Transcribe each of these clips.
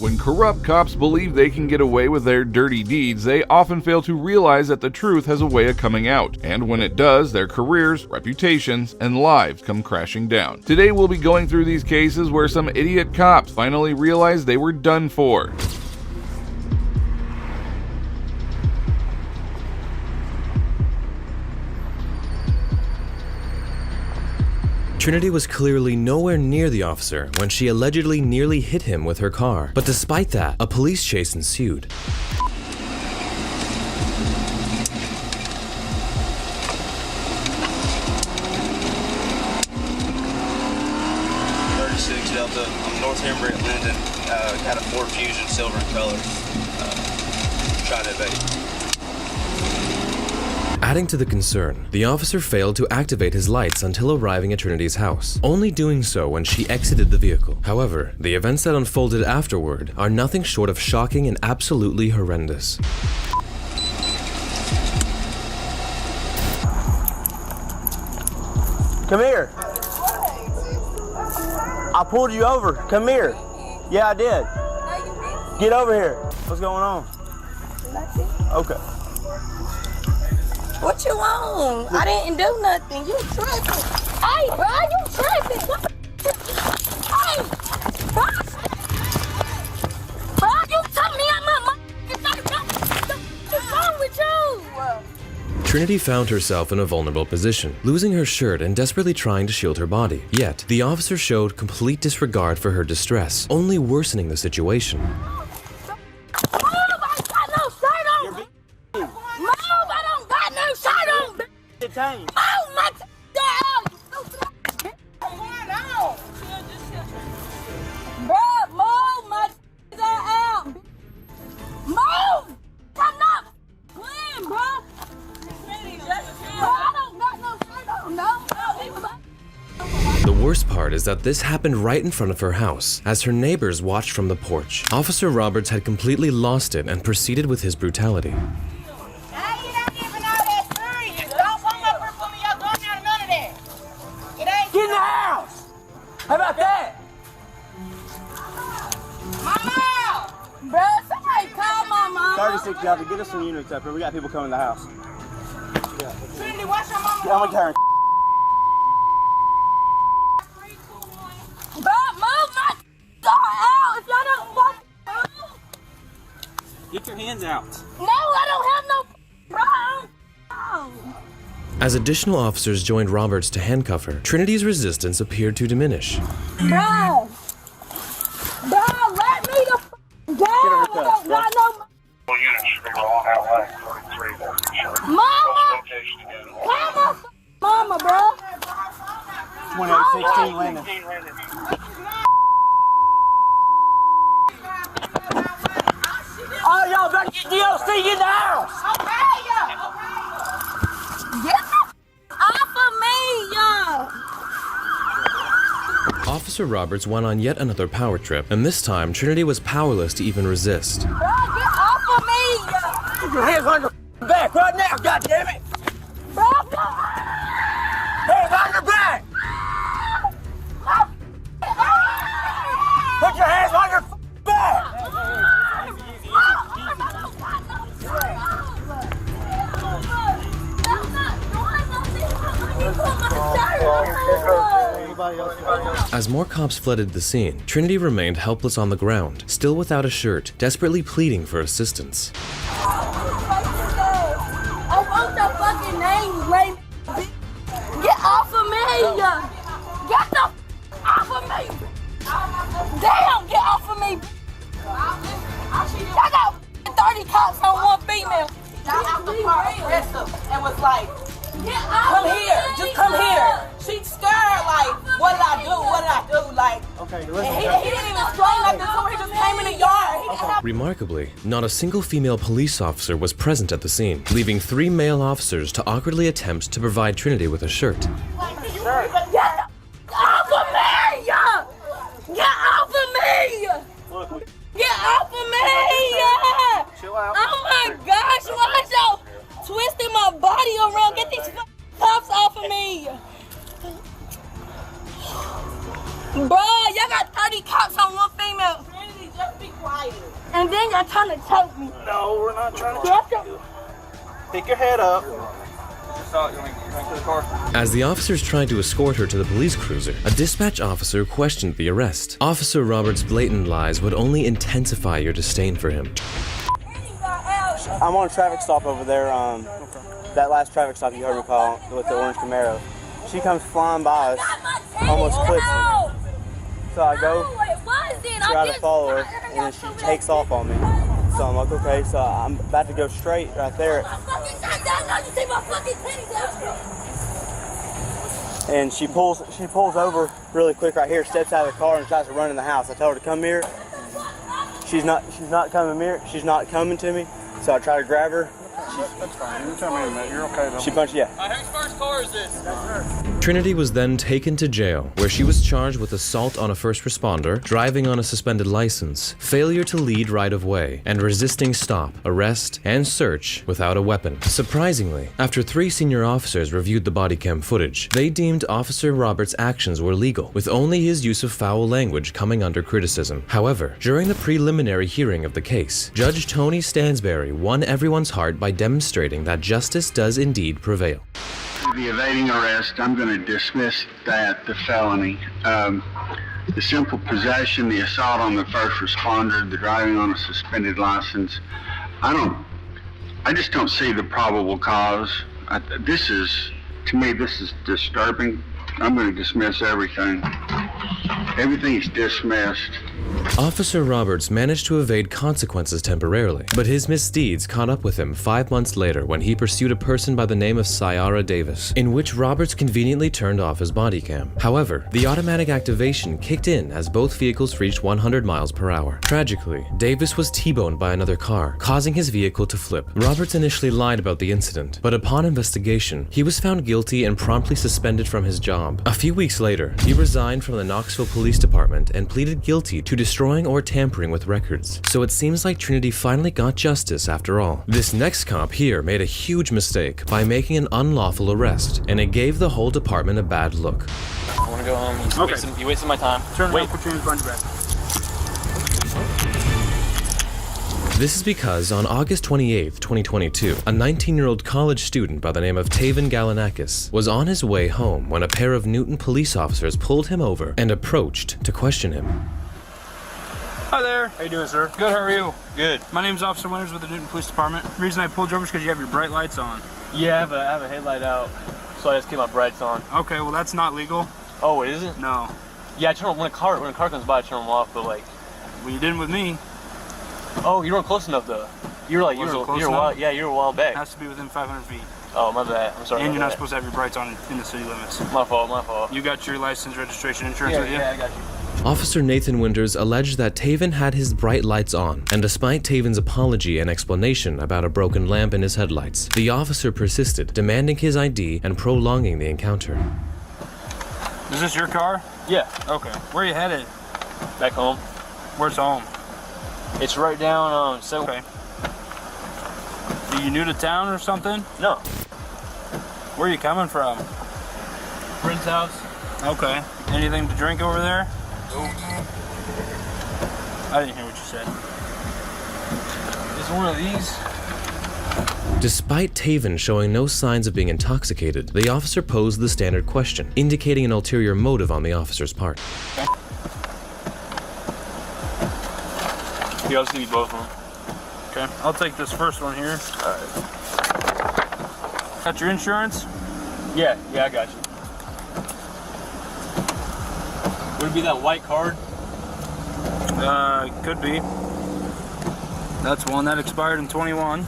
When corrupt cops believe they can get away with their dirty deeds, they often fail to realize that the truth has a way of coming out, and when it does, their careers, reputations, and lives come crashing down. Today we'll be going through these cases where some idiot cops finally realized they were done for. Trinity was clearly nowhere near the officer when she allegedly nearly hit him with her car. But despite that, a police chase ensued. Delta. I'm North Hembry at Linden. Got a Ford Fusion, silver in color. Trying to evade. Adding to the concern, the officer failed to activate his lights until arriving at Trinity's house, only doing so when she exited the vehicle. However, the events that unfolded afterward are nothing short of shocking and absolutely horrendous. Come here. I pulled you over. Come here. Yeah, I did. Get over here. What's going on? Nothing. Okay. What you want? I didn't do nothing. You tripping. Hey, bro, you tripping. What the Hey, bro. Bro, you took me out my What's wrong with you? Trinity found herself in a vulnerable position, losing her shirt and desperately trying to shield her body. Yet, the officer showed complete disregard for her distress, only worsening the situation. Detained. Oh, my Bro, move my out. Move! Come up! Clean, bro! I don't got no shirt on, no. The worst part is that this happened right in front of her house, as her neighbors watched from the porch. Officer Roberts had completely lost it and proceeded with his brutality. Get in the house! How about that? Mama! Bro, somebody call my mama. 36 Delta, get us some units up here. We got people coming to the house. Trinity, watch your mama. Yeah, I'm gonna carry. Bro, move my out if y'all don't want Get your hands out. No, I don't have no bro. As additional officers joined Roberts to handcuff her, Trinity's resistance appeared to diminish. Bro, let me the go. I don't got no. Mama, come on, mama, bro. 2816 Landon. Oh, y'all better get DLC in the house. Get the off of me, y'all. Officer Roberts went on yet another power trip, and this time Trinity was powerless to even resist. Bro, get off of me, y'all. Put your hands on your back right now, goddammit. Bro, Hands on your back. Put your hands on your back. As more cops flooded the scene, Trinity remained helpless on the ground, still without a shirt, desperately pleading for assistance. I want the fucking name, lame. Get off of me! Get the off of me! Damn, get off of me! I got 30 cops on one female. Got out the car aggressive and was like, Come here, just come here. She scared, like, what did I do? Like, Okay, and listen. he didn't even explain nothing to her. He just came in the yard. He didn't have Remarkably, not a single female police officer was present at the scene, leaving 3 male officers to awkwardly attempt to provide Trinity with a shirt. Get off of me! Get off of me! Get off of me! Chill out. Oh my gosh, why is y'all twisting my body around? Get these cuffs off of me! Bro, y'all got 30 cops on one female. Trinity, just be quiet. And then you're trying to choke me. No, we're not trying to Get choke the you. Pick your head up. As the officers tried to escort her to the police cruiser, a dispatch officer questioned the arrest. Officer Roberts' blatant lies would only intensify your disdain for him. I'm on a traffic stop over there. That last traffic stop you heard me call with the orange Camaro. She comes flying by us, almost clips me. So I go try to follow her, and then she takes off on me. So I'm like, okay, so I'm about to go straight right there. And she pulls over really quick right here, steps out of the car and tries to run in the house. I told her to come here. She's not coming here. She's not coming to me. So I try to grab her. That's fine. You tell me in a minute. You're okay though. She punched, yeah. Whose first car is this? Trinity was then taken to jail, where she was charged with assault on a first responder, driving on a suspended license, failure to lead right of way, and resisting stop, arrest, and search without a weapon. Surprisingly, after 3 senior officers reviewed the body cam footage, they deemed Officer Roberts' actions were legal, with only his use of foul language coming under criticism. However, during the preliminary hearing of the case, Judge Tony Stansberry won everyone's heart by demonstrating that justice does indeed prevail. The evading arrest, I'm going to dismiss that, the felony. The simple possession, the assault on the first responder, the driving on a suspended license, I just don't see the probable cause. To me, this is disturbing. I'm going to dismiss everything. Everything is dismissed. Officer Roberts managed to evade consequences temporarily, but his misdeeds caught up with him 5 months later when he pursued a person by the name of Ciara Davis, in which Roberts conveniently turned off his body cam. However, the automatic activation kicked in as both vehicles reached 100 miles per hour. Tragically, Davis was T-boned by another car, causing his vehicle to flip. Roberts initially lied about the incident, but upon investigation, he was found guilty and promptly suspended from his job. A few weeks later, he resigned from the Knoxville Police Department and pleaded guilty to destroying or tampering with records. So it seems like Trinity finally got justice after all. This next cop here made a huge mistake by making an unlawful arrest, and it gave the whole department a bad look. I want to go home. You wasted my time. Wait. Put your bunch back. This is because on August 28, 2022, a 19-year-old college student by the name of Taven Galanakis was on his way home when a pair of Newton police officers pulled him over and approached to question him. Hi there. How you doing, sir? Good, how are you? Good. My name's Officer Winters with the Newton Police Department. The reason I pulled you over is because you have your bright lights on. Yeah, I have a headlight out, so I just keep my brights on. Okay, well that's not legal. Oh, it isn't? No. Yeah, I turn when a car comes by, I turn them off, but like. Well, you didn't with me. Oh, you weren't close enough though. You were a while back. It has to be within 500 feet. Oh, my bad. I'm sorry. And you're not supposed to have your brights on in the city limits. My fault. You got your license, registration, insurance with you? Yeah, I got you. Officer Nathan Winters alleged that Taven had his bright lights on, and despite Taven's apology and explanation about a broken lamp in his headlights, the officer persisted, demanding his ID and prolonging the encounter. Is this your car? Yeah. Okay. Where are you headed? Back home. Where's home? It's right down, Okay. Are you new to town or something? No. Where are you coming from? Friend's house. Okay. Anything to drink over there? I didn't hear what you said. Is one of these? Despite Taven showing no signs of being intoxicated, the officer posed the standard question, indicating an ulterior motive on the officer's part. Okay. Here, I'll just give you both of them. Okay. I'll take this first one here. Got your insurance? Yeah, I got you. Would it be that white card? Could be. That's one that expired in 21.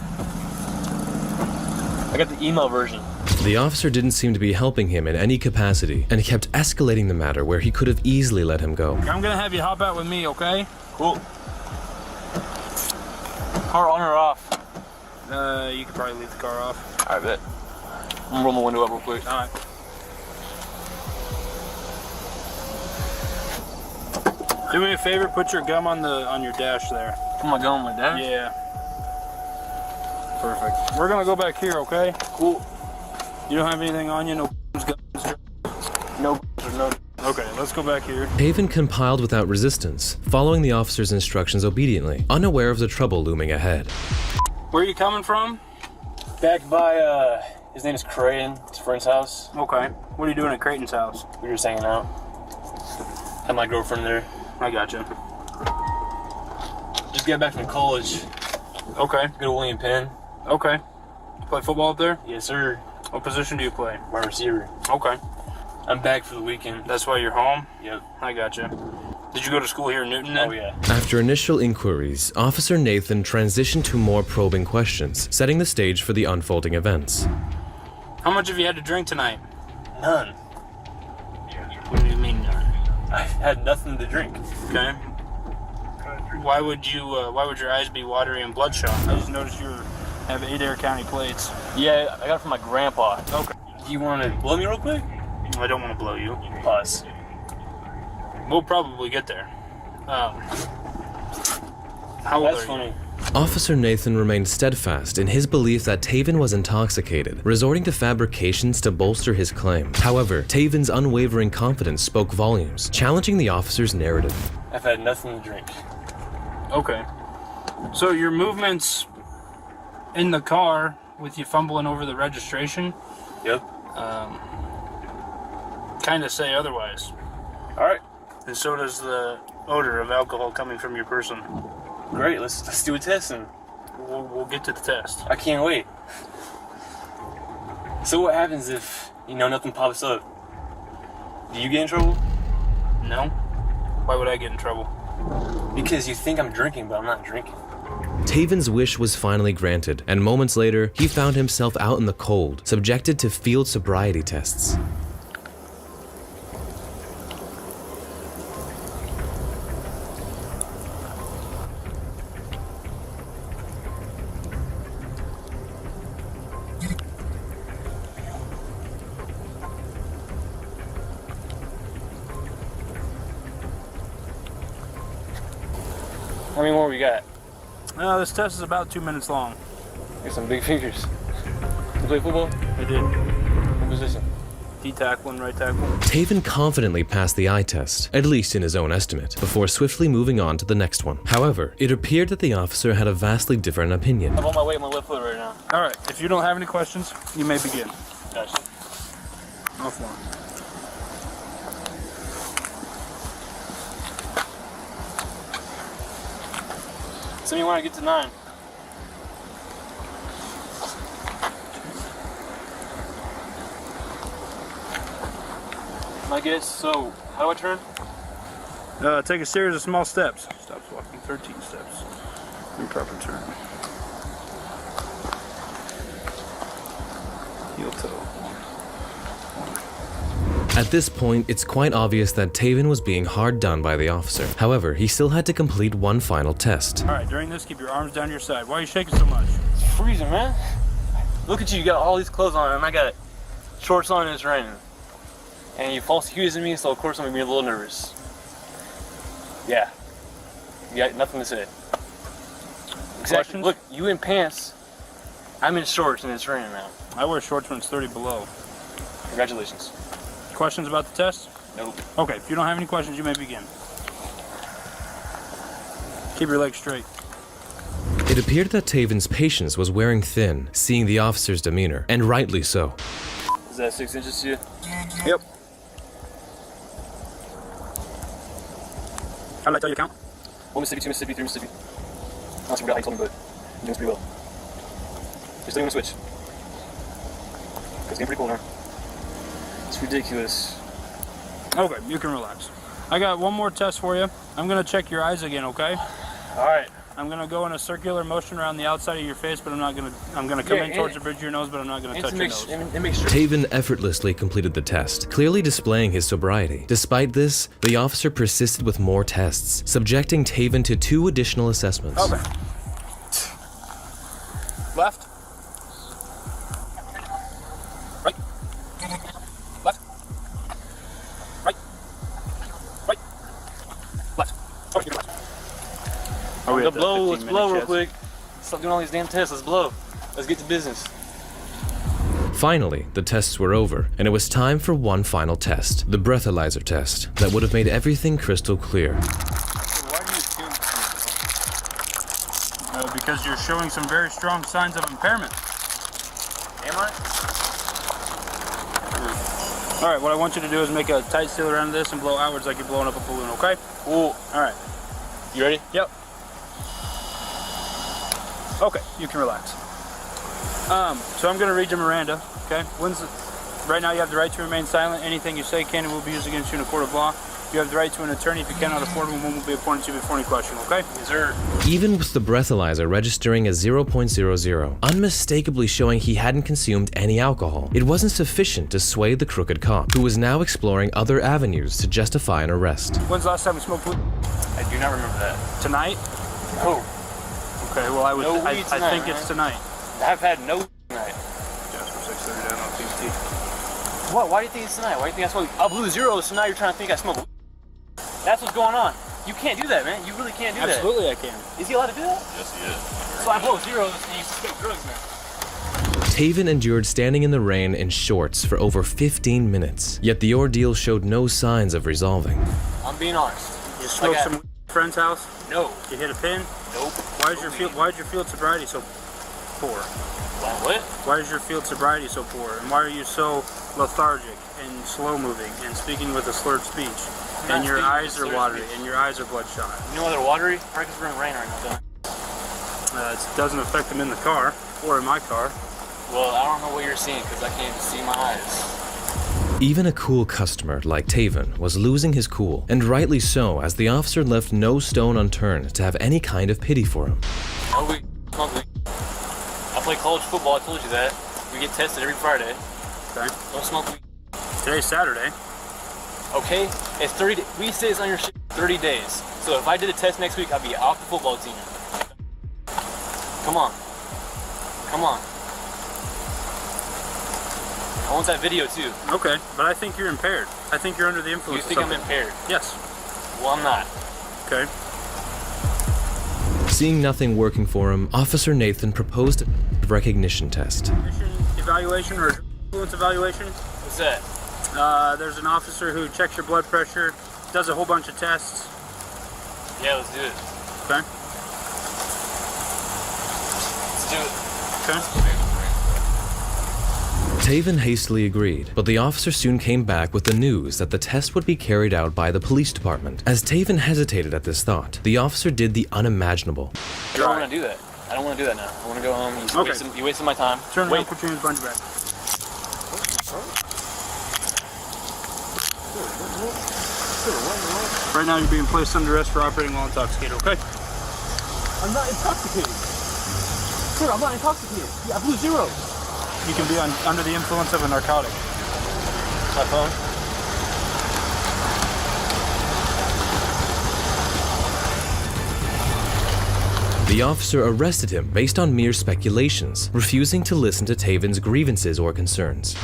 I got the email version. The officer didn't seem to be helping him in any capacity, and he kept escalating the matter where he could have easily let him go. I'm gonna have you hop out with me, okay? Cool. Car on or off? You could probably leave the car off. I bet. I'm gonna roll my window up real quick. All right. Do me a favor, put your gum on your dash there. Put my gum on my dash? Yeah. Perfect. We're gonna go back here, okay? Cool. You don't have anything on you, no guns, No or no. Okay, let's go back here. Taven compiled without resistance, following the officer's instructions obediently, unaware of the trouble looming ahead. Where are you coming from? Back by, his name is Creighton. It's a friend's house. Okay. What are you doing at Creighton's house? We were just hanging out. Had my girlfriend there. I gotcha. Just got back from college. Okay. Go to William Penn. Okay. You play football up there? Yes, sir. What position do you play? Wide receiver. Okay. I'm back for the weekend. That's why you're home? Yep. I gotcha. Did you go to school here in Newton then? Oh, yeah. After initial inquiries, Officer Nathan transitioned to more probing questions, setting the stage for the unfolding events. How much have you had to drink tonight? None. What do you mean none? I had nothing to drink. Okay. Why would your eyes be watery and bloodshot? I just noticed you have Adair County plates. Yeah, I got it from my grandpa. Okay. You want to blow me real quick? I don't want to blow you. Pause. We'll probably get there. How old That's are funny. you? Officer Nathan remained steadfast in his belief that Taven was intoxicated, resorting to fabrications to bolster his claim. However, Taven's unwavering confidence spoke volumes, challenging the officer's narrative. I've had nothing to drink. Okay. So your movements in the car with you fumbling over the registration Yep. kind of say otherwise. All right. And so does the odor of alcohol coming from your person. Great. Let's do a test and We'll get to the test. I can't wait. So what happens if, nothing pops up? Do you get in trouble? No? Why would I get in trouble? Because you think I'm drinking, but I'm not drinking. Taven's wish was finally granted, and moments later, he found himself out in the cold, subjected to field sobriety tests. How many more we got? This test is about 2 minutes long. Got some big fingers. You play football? I did. What position? D tackle and right tackle. Taven confidently passed the eye test, at least in his own estimate, before swiftly moving on to the next one. However, it appeared that the officer had a vastly different opinion. I'm on my way with my left foot right now. All right. If you don't have any questions, you may begin. Gotcha. Off one. So you want to get to 9? I guess, so how do I turn? Take a series of small steps. Stops walking 13 steps. Improper turn. Heel toe. At this point, it's quite obvious that Taven was being hard done by the officer. However, he still had to complete one final test. All right, during this, keep your arms down your side. Why are you shaking so much? It's freezing, man. Look at you got all these clothes on, and I got shorts on and it's raining. And you false accusing me, so of course I'm gonna be a little nervous. Yeah. You got nothing to say. Exactly. Questions? Look, you in pants, I'm in shorts, and it's raining now. I wear shorts when it's 30 below. Congratulations. Questions about the test? Nope. Okay, if you don't have any questions, you may begin. Keep your legs straight. It appeared that Taven's patience was wearing thin, seeing the officer's demeanor, and rightly so. Is that 6 inches to you? Yep. How did I tell you to count? 1 Mississippi, 2 Mississippi, 3 Mississippi. Not sure how you told me, but you're doing pretty well. You're still gonna switch. It's getting pretty cool now. It's ridiculous. Okay, you can relax. I got one more test for you. I'm gonna check your eyes again, okay? All right. I'm gonna go in a circular motion around the outside of your face, but I'm gonna come in towards the bridge of your nose, but I'm not gonna touch your nose. It makes sure. Taven effortlessly completed the test, clearly displaying his sobriety. Despite this, the officer persisted with more tests, subjecting Taven to 2 additional assessments. Okay. Left. Right. Left. Right. Right. Left. Okay, left. Let's blow real quick. Stop doing all these damn tests. Let's blow. Let's get to business. Finally, the tests were over, and it was time for one final test, the breathalyzer test, that would have made everything crystal clear. Why do you assume? Because you're showing some very strong signs of impairment. Am I? All right, what I want you to do is make a tight seal around this and blow outwards like you're blowing up a balloon, okay? Cool. All right. You ready? Yep. Okay, you can relax. So I'm gonna read you Miranda, okay? Right now you have the right to remain silent. Anything you say can and will be used against you in a court of law. You have the right to an attorney. If you cannot afford one, one will be appointed to you before any question, okay? Yes, sir. Even with the breathalyzer registering as 0.00, unmistakably showing he hadn't consumed any alcohol, it wasn't sufficient to sway the crooked cop, who was now exploring other avenues to justify an arrest. When's the last time we smoked weed? I do not remember that. Tonight? No. Okay, well I think it's tonight. I've had no tonight. Jasper 6:30 down on PVT. What? Why do you think it's tonight? Why do you think I smoke? I blew zeros, so now you're trying to think I smoke. That's what's going on. You can't do that, man. You really can't do that. Absolutely I can. Is he allowed to do that? Yes, he is. So I blow zeros and you smoke drugs, man. Taven endured standing in the rain in shorts for over 15 minutes, yet the ordeal showed no signs of resolving. I'm being honest. You smoked some weed at a friend's house? No. You hit a pin? Nope. Why is your field sobriety so poor? What? Why is your field sobriety so poor? And why are you so lethargic and slow moving and speaking with a slurred speech? And your eyes are watery and your eyes are bloodshot. You know why they're watery? Right, because we're in rain right now, It doesn't affect them in the car or in my car. Well, I don't know what you're seeing because I can't even see my eyes. Even a cool customer like Taven was losing his cool, and rightly so, as the officer left no stone unturned to have any kind of pity for him. No weed, smoke weed. I play college football, I told you that. We get tested every Friday. Okay. Don't smoke weed. Today's Saturday. Okay? It's 30 days. We say it's on your shit 30 days. So if I did a test next week, I'd be off the football team. Come on. Come on. I want that video too. Okay, but I think you're impaired. I think you're under the influence. You think I'm impaired? Yes. Well, I'm not. Okay. Seeing nothing working for him, Officer Nathan proposed a recognition test. Evaluation or influence evaluation? What's that? There's an officer who checks your blood pressure, does a whole bunch of tests. Yeah, let's do it. Okay. Let's do it. Okay. Taven hastily agreed, but the officer soon came back with the news that the test would be carried out by the police department. As Taven hesitated at this thought, the officer did the unimaginable. I don't want to do that. I don't want to do that now. I want to go home. You wasted my time. Turn around, put your hands behind your back. Right now you're being placed under arrest for operating while intoxicated, okay? I'm not intoxicated. Sir, I'm not intoxicated. Yeah, I blew zeros. You can be under the influence of a narcotic. My phone? The officer arrested him based on mere speculations, refusing to listen to Taven's grievances or concerns.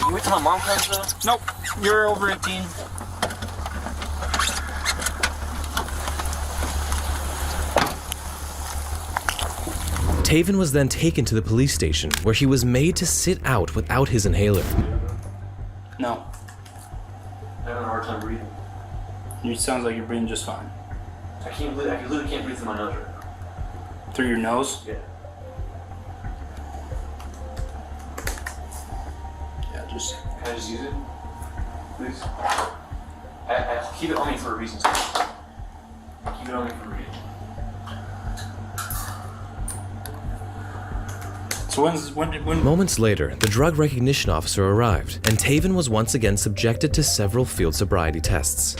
You wait till my mom comes though? Nope, you're over 18. Taven was then taken to the police station, where he was made to sit out without his inhaler. No. I'm having a hard time breathing. It sounds like you're breathing just fine. I literally can't breathe through my nose right now. Through your nose? Yeah. Yeah, just... Can I just use it? Please? I keep it on me for a reason. Keep it on me for a reason. So when... Moments later, the drug recognition officer arrived, and Taven was once again subjected to several field sobriety tests.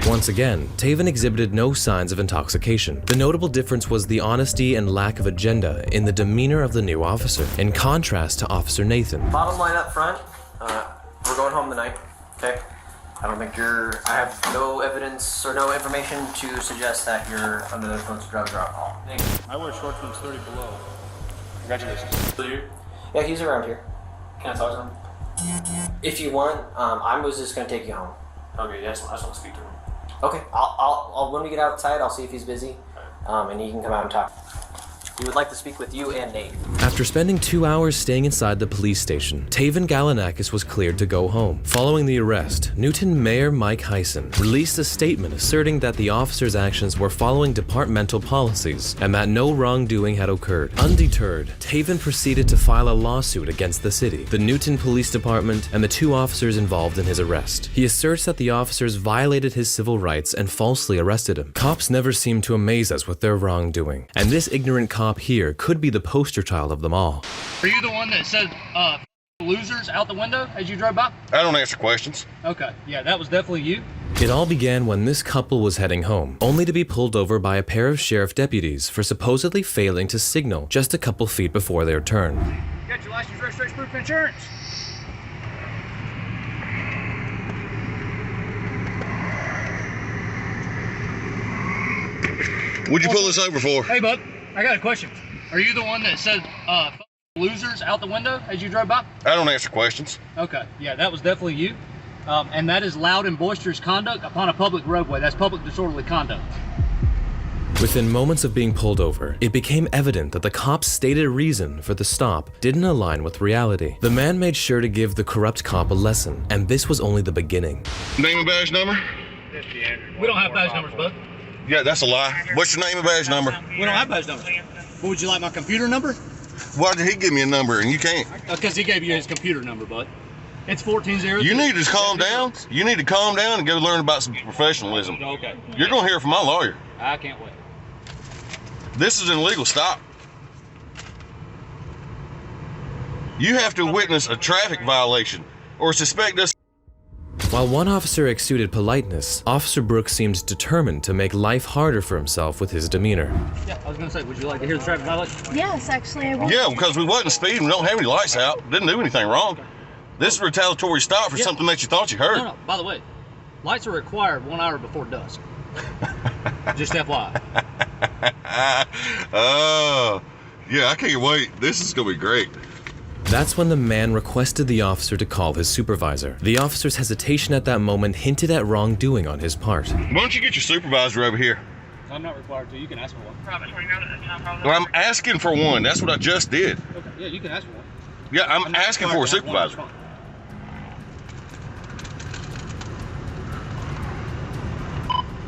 Once again, Taven exhibited no signs of intoxication. The notable difference was the honesty and lack of agenda in the demeanor of the new officer, in contrast to Officer Nathan. Bottom line up front, we're going home tonight, okay? I don't think I have no evidence or no information to suggest that you're under the influence of drugs or alcohol. I wear shorts when it's 30 below. Congratulations. Yeah, he's around here. Can I talk to him? If you want, I was just gonna take you home. Okay, yes, I just want to speak to him. Okay, I'll when we get outside, I'll see if he's busy, and he can come out and talk. We would like to speak with you and Nate. After spending 2 hours staying inside the police station, Taven Galanakis was cleared to go home. Following the arrest, Newton Mayor Mike Hyson released a statement asserting that the officer's actions were following departmental policies and that no wrongdoing had occurred. Undeterred, Taven proceeded to file a lawsuit against the city, the Newton Police Department, and the 2 officers involved in his arrest. He asserts that the officers violated his civil rights and falsely arrested him. Cops never seem to amaze us with their wrongdoing, and this ignorant cop here could be the poster child of them all. Are you the one that said losers out the window as you drove by? I don't answer questions. Okay, yeah, that was definitely you. It all began when this couple was heading home, only to be pulled over by a pair of sheriff deputies for supposedly failing to signal just a couple feet before their turn. You got your license, registration, proof of insurance. What'd you pull us over for? Hey, bud, I got a question. Are you the one that said losers out the window as you drove by? I don't answer questions. Okay, yeah, that was definitely you. And that is loud and boisterous conduct upon a public roadway. That's public disorderly conduct. Within moments of being pulled over, it became evident that the cop's stated reason for the stop didn't align with reality. The man made sure to give the corrupt cop a lesson, and this was only the beginning. Name and badge number? We don't have badge numbers, bud. Yeah, that's a lie. What's your name and badge number? We don't have badge numbers. What, would you like my computer number? Why did he give me a number and you can't? Because he gave you his computer number, bud. It's 14-0. You need to calm down. You need to calm down and go learn about some professionalism. Okay. You're going to hear from my lawyer. I can't wait. This is an illegal stop. You have to witness a traffic violation or suspect us. While one officer exuded politeness, Officer Brooks seemed determined to make life harder for himself with his demeanor. Yeah, I was going to say, would you like to hear the traffic violation? Yes, actually, I would. Yeah, because we wasn't speeding. We don't have any lights out. Didn't do anything wrong. This is a retaliatory stop for something that you thought you heard. No, by the way, lights are required 1 hour before dusk. Just FYI. Oh, yeah, I can't wait. This is going to be great. That's when the man requested the officer to call his supervisor. The officer's hesitation at that moment hinted at wrongdoing on his part. Why don't you get your supervisor over here? I'm not required to. You can ask for one. Well, I'm asking for one. That's what I just did. Okay, yeah, you can ask for one. Yeah, I'm asking for a supervisor.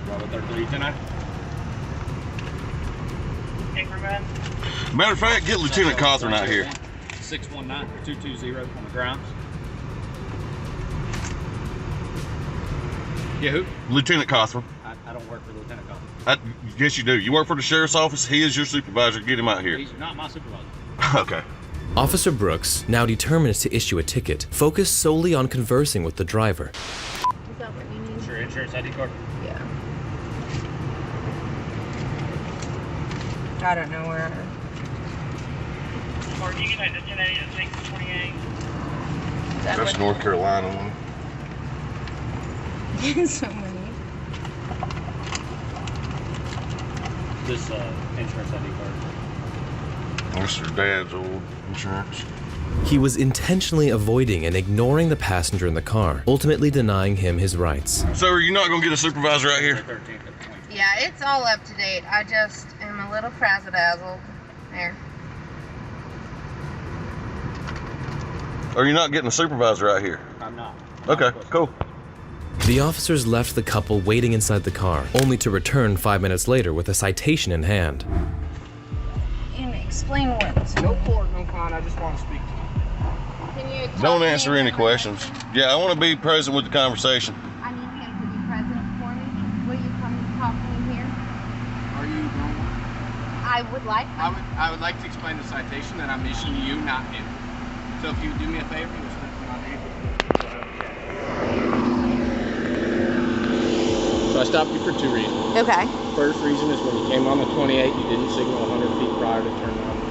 Bravo 3310. Matter of fact, get Lieutenant Cawthorn out here. 619 or 220 on the grounds. Yeah, who? Lieutenant Cawthorn. I don't work for Lieutenant Cawthorn. Yes, you do. You work for the sheriff's office. He is your supervisor. Get him out here. He's not my supervisor. Okay. Officer Brooks, now determined to issue a ticket, focused solely on conversing with the driver. Is that what you need? Sure, insurance ID card? Yeah. I don't know where. That's North Carolina one. So many. This insurance ID card. That's your dad's old insurance. He was intentionally avoiding and ignoring the passenger in the car, ultimately denying him his rights. So are you not going to get a supervisor out here? Yeah, it's all up to date. I just am a little frazzle-dazzled. There. Are you not getting a supervisor out here? I'm not. Okay, cool. The officers left the couple waiting inside the car, only to return 5 minutes later with a citation in hand. And explain what? No court, no con. I just want to speak to you. Can you Don't answer any questions. Yeah, I want to be present with the conversation. I need him to be present for me. Will you come talk to me here? Are you going? I would like. I would like to explain the citation that I'm issuing you, not him. So if you would do me a favor, you would not him. So I stopped you for 2 reasons. Okay. First reason is when you came on the 28, you didn't signal 100 feet prior to turning on the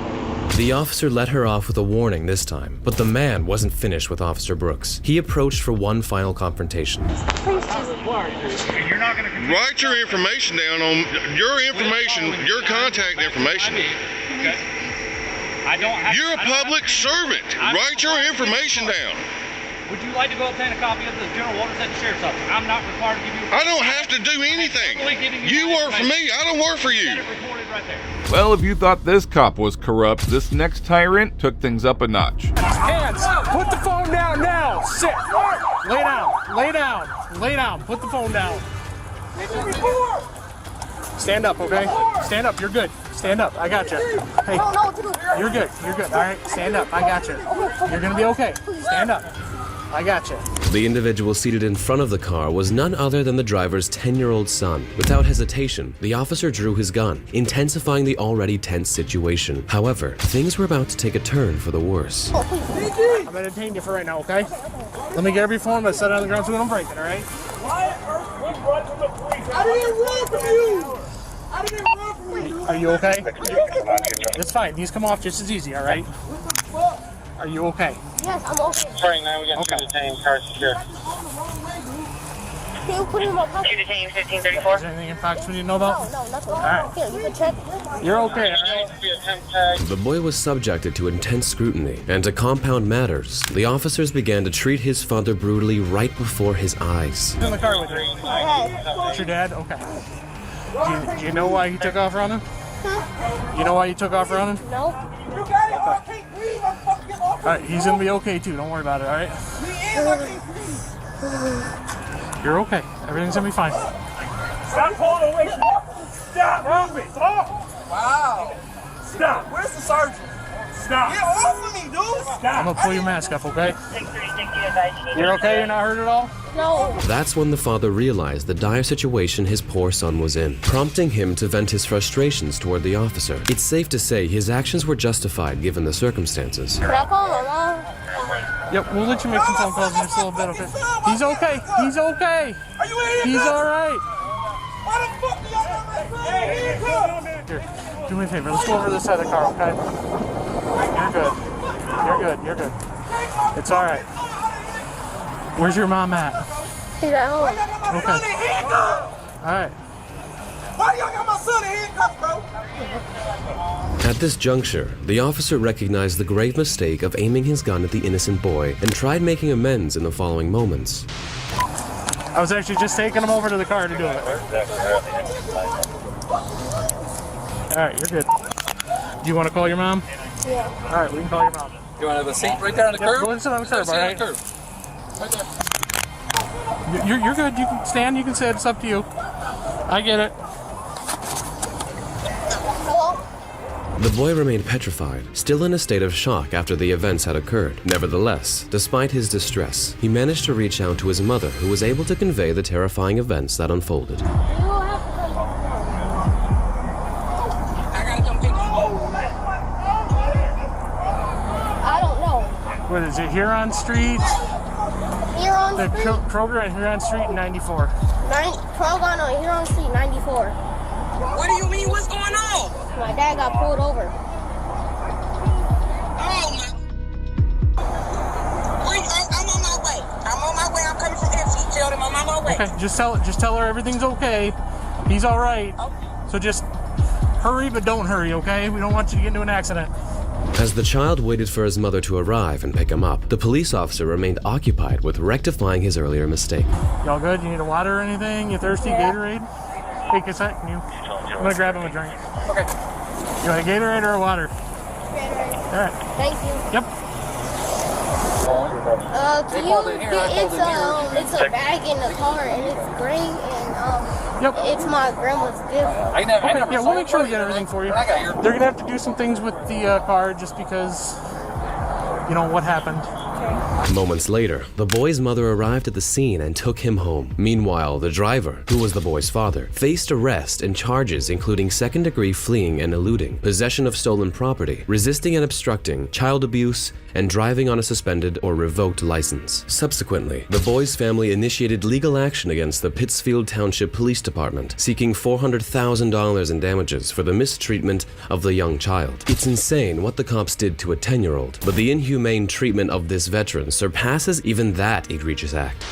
28. The officer let her off with a warning this time, but the man wasn't finished with Officer Brooks. He approached for one final confrontation. Write your information down on your contact information. I don't have. You're a public servant. Write your information down. Would you like to go obtain a copy of the general orders at the sheriff's office? I'm not required to give you. I don't have to do anything. You work for me. I don't work for you. Well, if you thought this cop was corrupt, this next tyrant took things up a notch. Hands! Put the phone down now! Sit! Lay down! Lay down! Lay down! Put the phone down! Stand up, okay? Stand up. You're good. Stand up. I got you. Hey, you're good. You're good. All right, stand up. I got you. You're gonna be okay. Stand up. I got you. The individual seated in front of the car was none other than the driver's 10-year-old son. Without hesitation, the officer drew his gun, intensifying the already tense situation. However, things were about to take a turn for the worse. I'm gonna detain you for right now, okay? Let me get every phone. I'm set it on the ground so we don't break it, all right? I didn't run from you! I didn't run from you! Are you okay? It's fine. These come off just as easy, all right? Are you okay? Yes, I'm okay. Sorry, now we got two detained, car secure. Can you put him in my pocket? Two detained, 1534. Is there anything in pockets we need to know about? No, nothing. All right. Here, you can check. You're okay, all right? The boy was subjected to intense scrutiny, and to compound matters, the officers began to treat his father brutally right before his eyes. Who's in the car with you? It's your dad? Okay. Do you know why he took off running? Huh? You know why he took off running? No. All right, he's gonna be okay too. Don't worry about it, all right? You're okay. Everything's gonna be fine. Stop pulling away from me. Stop moving. Stop. Wow. Stop. Where's the sergeant? Stop. Get off of me, dude. Stop. I'm gonna pull your mask up, okay? You're okay? You're not hurt at all? No. That's when the father realized the dire situation his poor son was in, prompting him to vent his frustrations toward the officer. It's safe to say his actions were justified given the circumstances. Can I call my mom? Yep, we'll let you make some phone calls in just a little bit, okay? He's okay. He's okay. Are you in here? He's all right. Why the fuck do y'all got my son? Here, do me a favor. Let's go over to this side of the car, okay? You're good. You're good. You're good. It's all right. Where's your mom at? She's at home. Okay. All right. Why y'all got my son in handcuffs, bro? At this juncture, the officer recognized the grave mistake of aiming his gun at the innocent boy and tried making amends in the following moments. I was actually just taking him over to the car to do it. All right, you're good. Do you want to call your mom? Yeah. All right, we can call your mom. You want to have a seat right there on the curb? Go and sit on the curb, all right? Right there. You're good. You can stand, you can sit. It's up to you. I get it. The boy remained petrified, still in a state of shock after the events had occurred. Nevertheless, despite his distress, he managed to reach out to his mother, who was able to convey the terrifying events that unfolded. I don't know. What is it, Huron Street? Huron The Street? Kroger at Huron Street in 94. Kroger on Huron Street, 94. What do you mean? What's going on? My dad got pulled over. Oh, my. Wait, I'm on my way. I'm on my way. I'm coming from FC. Tell them I'm on my way. Okay, just tell her everything's okay. He's all right. So just hurry, but don't hurry, okay? We don't want you to get into an accident. As the child waited for his mother to arrive and pick him up, the police officer remained occupied with rectifying his earlier mistake. Y'all good? You need a water or anything? You thirsty? Gatorade? Hey, Cassette, can you? I'm gonna grab him a drink. Okay. You want a Gatorade or a water? Gatorade. All right. Thank you. Yep. Can you it's a bag in the car and it's gray and it's my grandma's gift. Okay, yeah, we'll make sure we get everything for you. They're gonna have to do some things with the car just because, you know, what happened. Moments later, the boy's mother arrived at the scene and took him home. Meanwhile, the driver, who was the boy's father, faced arrest and charges including second-degree fleeing and eluding, possession of stolen property, resisting and obstructing, child abuse, and driving on a suspended or revoked license. Subsequently, the boy's family initiated legal action against the Pittsfield Township Police Department, seeking $400,000 in damages for the mistreatment of the young child. It's insane what the cops did to a 10-year-old, but the inhumane treatment of this veteran surpasses even that egregious act.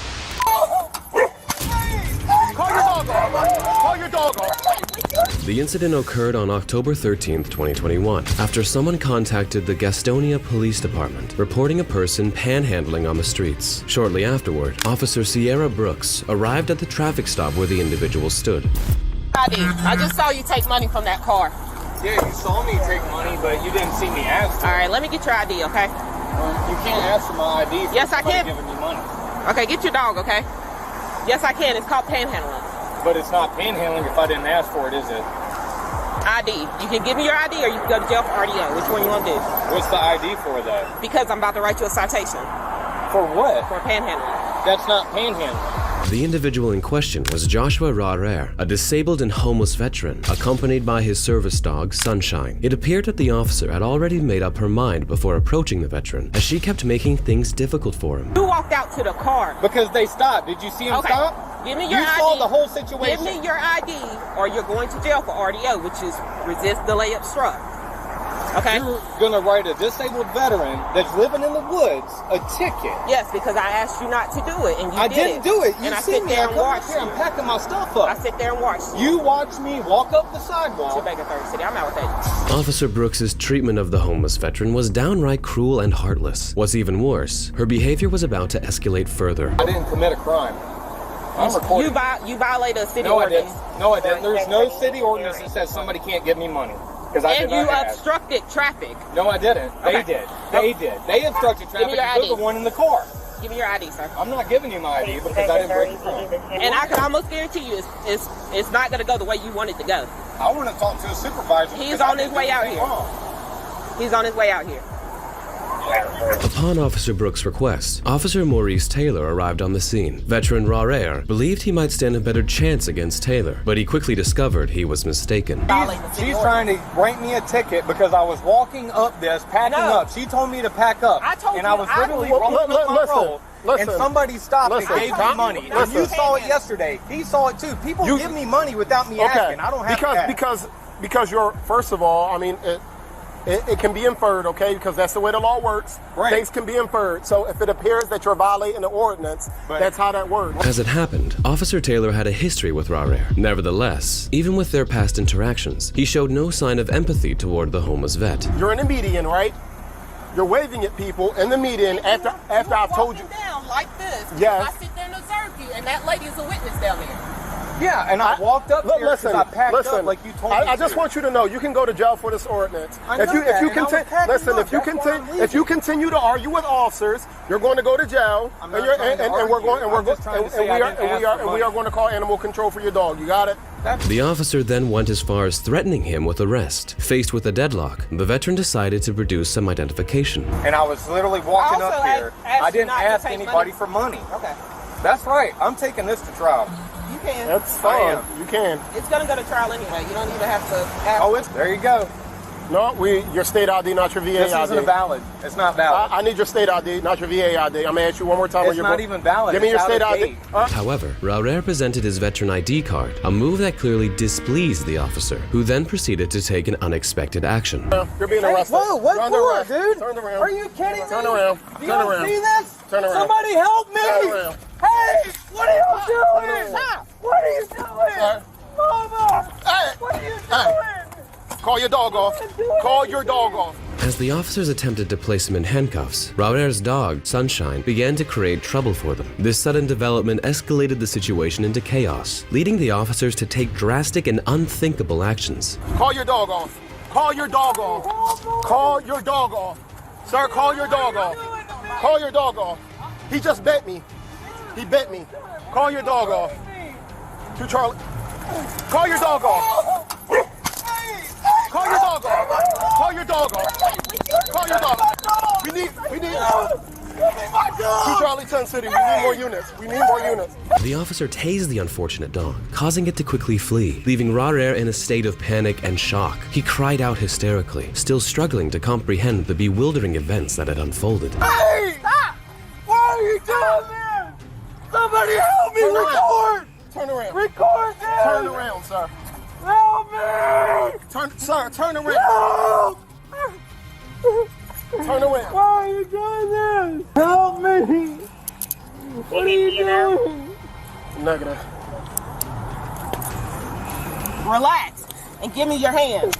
The incident occurred on October 13, 2021, after someone contacted the Gastonia Police Department, reporting a person panhandling on the streets. Shortly afterward, Officer Sierra Brooks arrived at the traffic stop where the individual stood. I just saw you take money from that car. Yeah, you saw me take money, but you didn't see me ask. All right, let me get your ID, okay? You can't ask for my ID if yes, I can. giving me money. Okay, get your dog, okay? Yes, I can. It's called panhandling. But it's not panhandling if I didn't ask for it, is it? ID. You can give me your ID or you can go to jail for RDO. Which one you want to do? What's the ID for that? Because I'm about to write you a citation. For what? For panhandling. That's not panhandling. The individual in question was Joshua Rarer, a disabled and homeless veteran, accompanied by his service dog, Sunshine. It appeared that the officer had already made up her mind before approaching the veteran, as she kept making things difficult for him. You walked out to the car. Because they stopped. Did you see him stop? Give me your ID. You saw the whole situation. Give me your ID or you're going to jail for RDO, which is resist, delay, obstruct. Okay? You're going to write a disabled veteran that's living in the woods a ticket. Yes, because I asked you not to do it, and you I did didn't do it. You and I see sit me. there I and come watch up here. you. I'm packing my stuff up. I sit there and watch you. You watch me walk up the sidewalk. You're back in Third City. I'm out with that. Officer Brooks's treatment of the homeless veteran was downright cruel and heartless. What's even worse, her behavior was about to escalate further. I didn't commit a crime. I'm recording. You violated a city ordinance. ordinance. No, I didn't. There's no city ordinance that says somebody can't give me money. And you obstructed traffic. No, I didn't. They did. They did. They obstructed traffic. You're the one in the car. Give me your ID, sir. I'm not giving you my ID because I didn't break the law. And I can almost guarantee you it's not going to go the way you want it to go. I want to talk to a supervisor. He's on his way out here. He's on his way out here. Upon Officer Brooks' request, Officer Maurice Taylor arrived on the scene. Veteran Rarer believed he might stand a better chance against Taylor, but he quickly discovered he was mistaken. She's trying to write me a ticket because I was walking up this, packing up. She told me to pack up. I was literally rolling up my roll. And somebody stopped and gave me money. And you saw it yesterday. He saw it too. People give me money without me asking. I don't have to ask. Because you're, first of all, I mean, it can be inferred, okay, because that's the way the law works. Right. Things can be inferred. So if it appears that you're violating the ordinance, that's how that works. As it happened, Officer Taylor had a history with Rarer. Nevertheless, even with their past interactions, he showed no sign of empathy toward the homeless vet. You're in a median, right? You're waving at people in the median after I've told you. Down like this. Yes. I sit there and observe you, and that lady is a witness down there. Yeah, and I walked up here because I packed up like you told me I just want you to know you can go to jail for this ordinance. If you continue to argue with officers, you're going to go to jail, and we are going to call animal control for your dog. You got it? The officer then went as far as threatening him with arrest. Faced with a deadlock, the veteran decided to produce some identification. And I was literally walking up here. I didn't ask anybody for money. Okay. That's right. I'm taking this to trial. You can. That's fine. You can. It's going to go to trial anyway. You don't even have to ask. Oh, there you go. No, your state ID, not your VA ID. This isn't valid. It's not valid. I need your state ID, not your VA ID. I'm going to ask you one more time. It's not even valid. Give me your state ID. However, Rarer presented his veteran ID card, a move that clearly displeased the officer, who then proceeded to take an unexpected action. You're being arrested. Whoa, what for, dude? Turn around. Are you kidding me? Turn around. Do you not see this? Turn around. Somebody help me! Turn around. Hey, what are you doing? What are you doing? Mama! Hey! What are you doing? Call your dog off. Call your dog off. As the officers attempted to place him in handcuffs, Rarer's dog, Sunshine, began to create trouble for them. This sudden development escalated the situation into chaos, leading the officers to take drastic and unthinkable actions. Call your dog off. Call your dog off. Call your dog off. Sir, call your dog off. Call your dog off. He just bit me. He bit me. Call your dog off. To Charlie. Call your dog off. Call your dog off. Call your dog off. Call your dog off. We need. To Charlie 10 City, we need more units. We need more units. The officer tased the unfortunate dog, causing it to quickly flee, leaving Rarer in a state of panic and shock. He cried out hysterically, still struggling to comprehend the bewildering events that had unfolded. Hey! Stop! Why are you doing this? Somebody help me! Record! Turn around. Record this! Turn around, sir. Help me! Sir, turn around. Help! Turn around. Why are you doing this? Help me! What are you doing? Negative. Relax and give me your hand.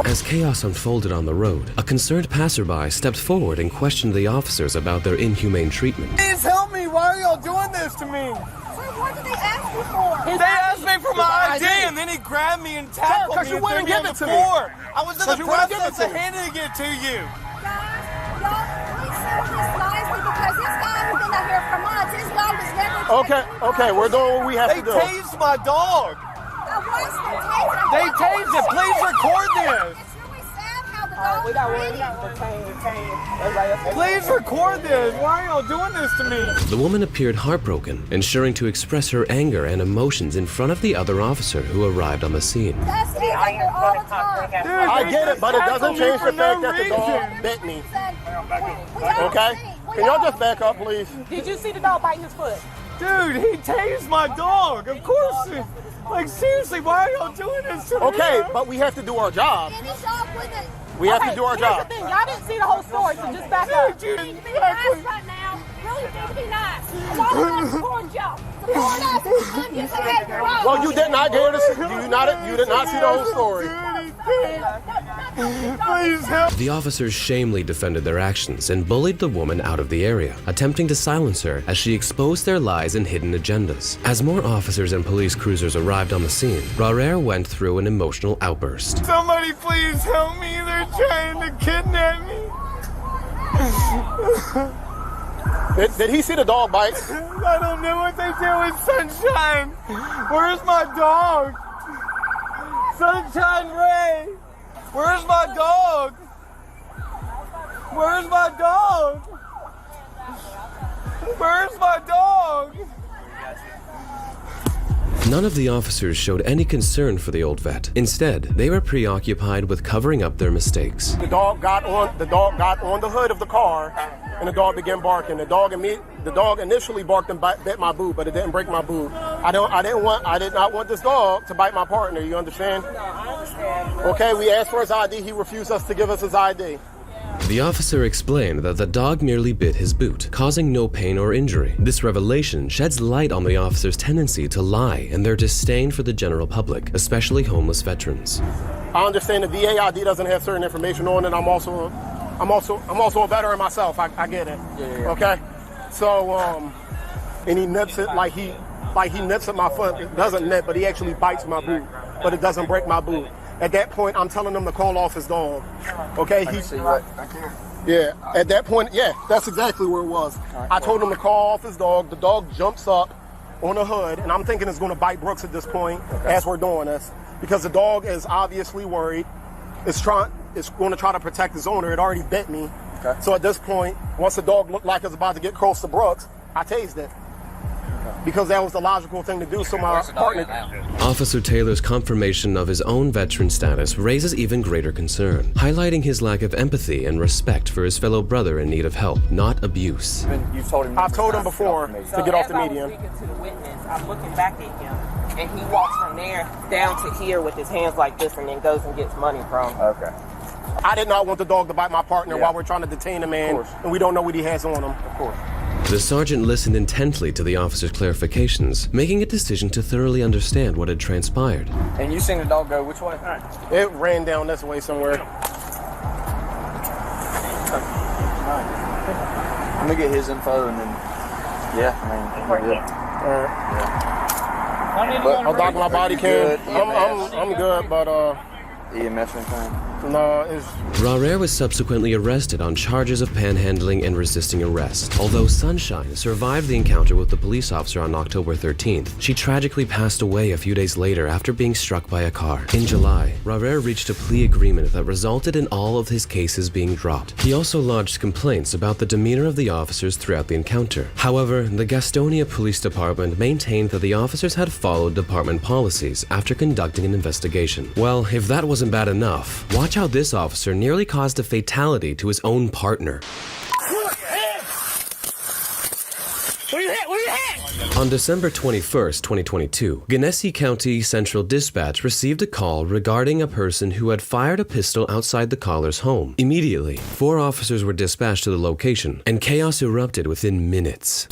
As chaos unfolded on the road, a concerned passerby stepped forward and questioned the officers about their inhumane treatment. Please help me. Why are y'all doing this to me? What did they ask you for? They asked me for my ID, and then he grabbed me and tackled me. Because you wouldn't give it to me. I was in the process of handing it to you. Okay, we're doing what we have to do. They tased my dog. They tased it. Please record this. Please record this. Why are y'all doing this to me? The woman appeared heartbroken, ensuring to express her anger and emotions in front of the other officer who arrived on the scene. I get it, but it doesn't change the fact that the dog bit me. Okay? Can y'all just back up, please? Did you see the dog bite his foot? Dude, he tased my dog. Of course. Like, seriously, why are y'all doing this to me? Okay, but we have to do our job. We have to do our job. Here's the thing. Y'all didn't see the whole story, so just back up. Be nice right now. Really be nice. A lot of us support y'all. Support us. Well, you did not hear this. You did not see the whole story. Please help. The officers shamefully defended their actions and bullied the woman out of the area, attempting to silence her as she exposed their lies and hidden agendas. As more officers and police cruisers arrived on the scene, Rarer went through an emotional outburst. Somebody please help me. They're trying to kidnap me. Did he see the dog bite? I don't know what they do with Sunshine. Where's my dog? Sunshine Ray. Where's my dog? Where's my dog? Where's my dog? None of the officers showed any concern for the old vet. Instead, they were preoccupied with covering up their mistakes. The dog got on the hood of the car, and the dog began barking. The dog initially barked and bit my boot, but it didn't break my boot. I did not want this dog to bite my partner. You understand? No, I understand. Okay, we asked for his ID. He refused us to give us his ID. The officer explained that the dog merely bit his boot, causing no pain or injury. This revelation sheds light on the officer's tendency to lie and their disdain for the general public, especially homeless veterans. I understand the VA ID doesn't have certain information on it. I'm also a veteran myself. I get it. Yeah. Okay. So and he nips it like he nips at my foot. It doesn't nip, but he actually bites my boot, but it doesn't break my boot. At that point, I'm telling him to call off his dog. Okay? Yeah. At that point, yeah, that's exactly where it was. I told him to call off his dog. The dog jumps up on the hood, and I'm thinking it's going to bite Brooks at this point as we're doing this, because the dog is obviously worried. It's going to try to protect his owner. It already bit me. Okay. So at this point, once the dog looked like it was about to get close to Brooks, I tased it. Because that was the logical thing to do, so my partner... Officer Taylor's confirmation of his own veteran status raises even greater concern, highlighting his lack of empathy and respect for his fellow brother in need of help, not abuse. I've told him before to get off the median. As I was speaking to the witness, I'm looking back at him, and he walks from there down to here with his hands like this and then goes and gets money from him. Okay. I did not want the dog to bite my partner while we're trying to detain a man, and we don't know what he has on him. Of course. The sergeant listened intently to the officer's clarifications, making a decision to thoroughly understand what had transpired. And you seen the dog go which way? It ran down this way somewhere. Let me get his info and then, we're good. All right. But I'll dock my body cam. I'm good, but EMS anything? No, it's... Rarere was subsequently arrested on charges of panhandling and resisting arrest. Although Sunshine survived the encounter with the police officer on October 13th, she tragically passed away a few days later after being struck by a car. In July, Rarere reached a plea agreement that resulted in all of his cases being dropped. He also lodged complaints about the demeanor of the officers throughout the encounter. However, the Gastonia Police Department maintained that the officers had followed department policies after conducting an investigation. Well, if that wasn't bad enough, watch how this officer nearly caused a fatality to his own partner. Where you hit? On December 21st, 2022, Genesee County Central Dispatch received a call regarding a person who had fired a pistol outside the caller's home. Immediately, 4 officers were dispatched to the location, and chaos erupted within minutes.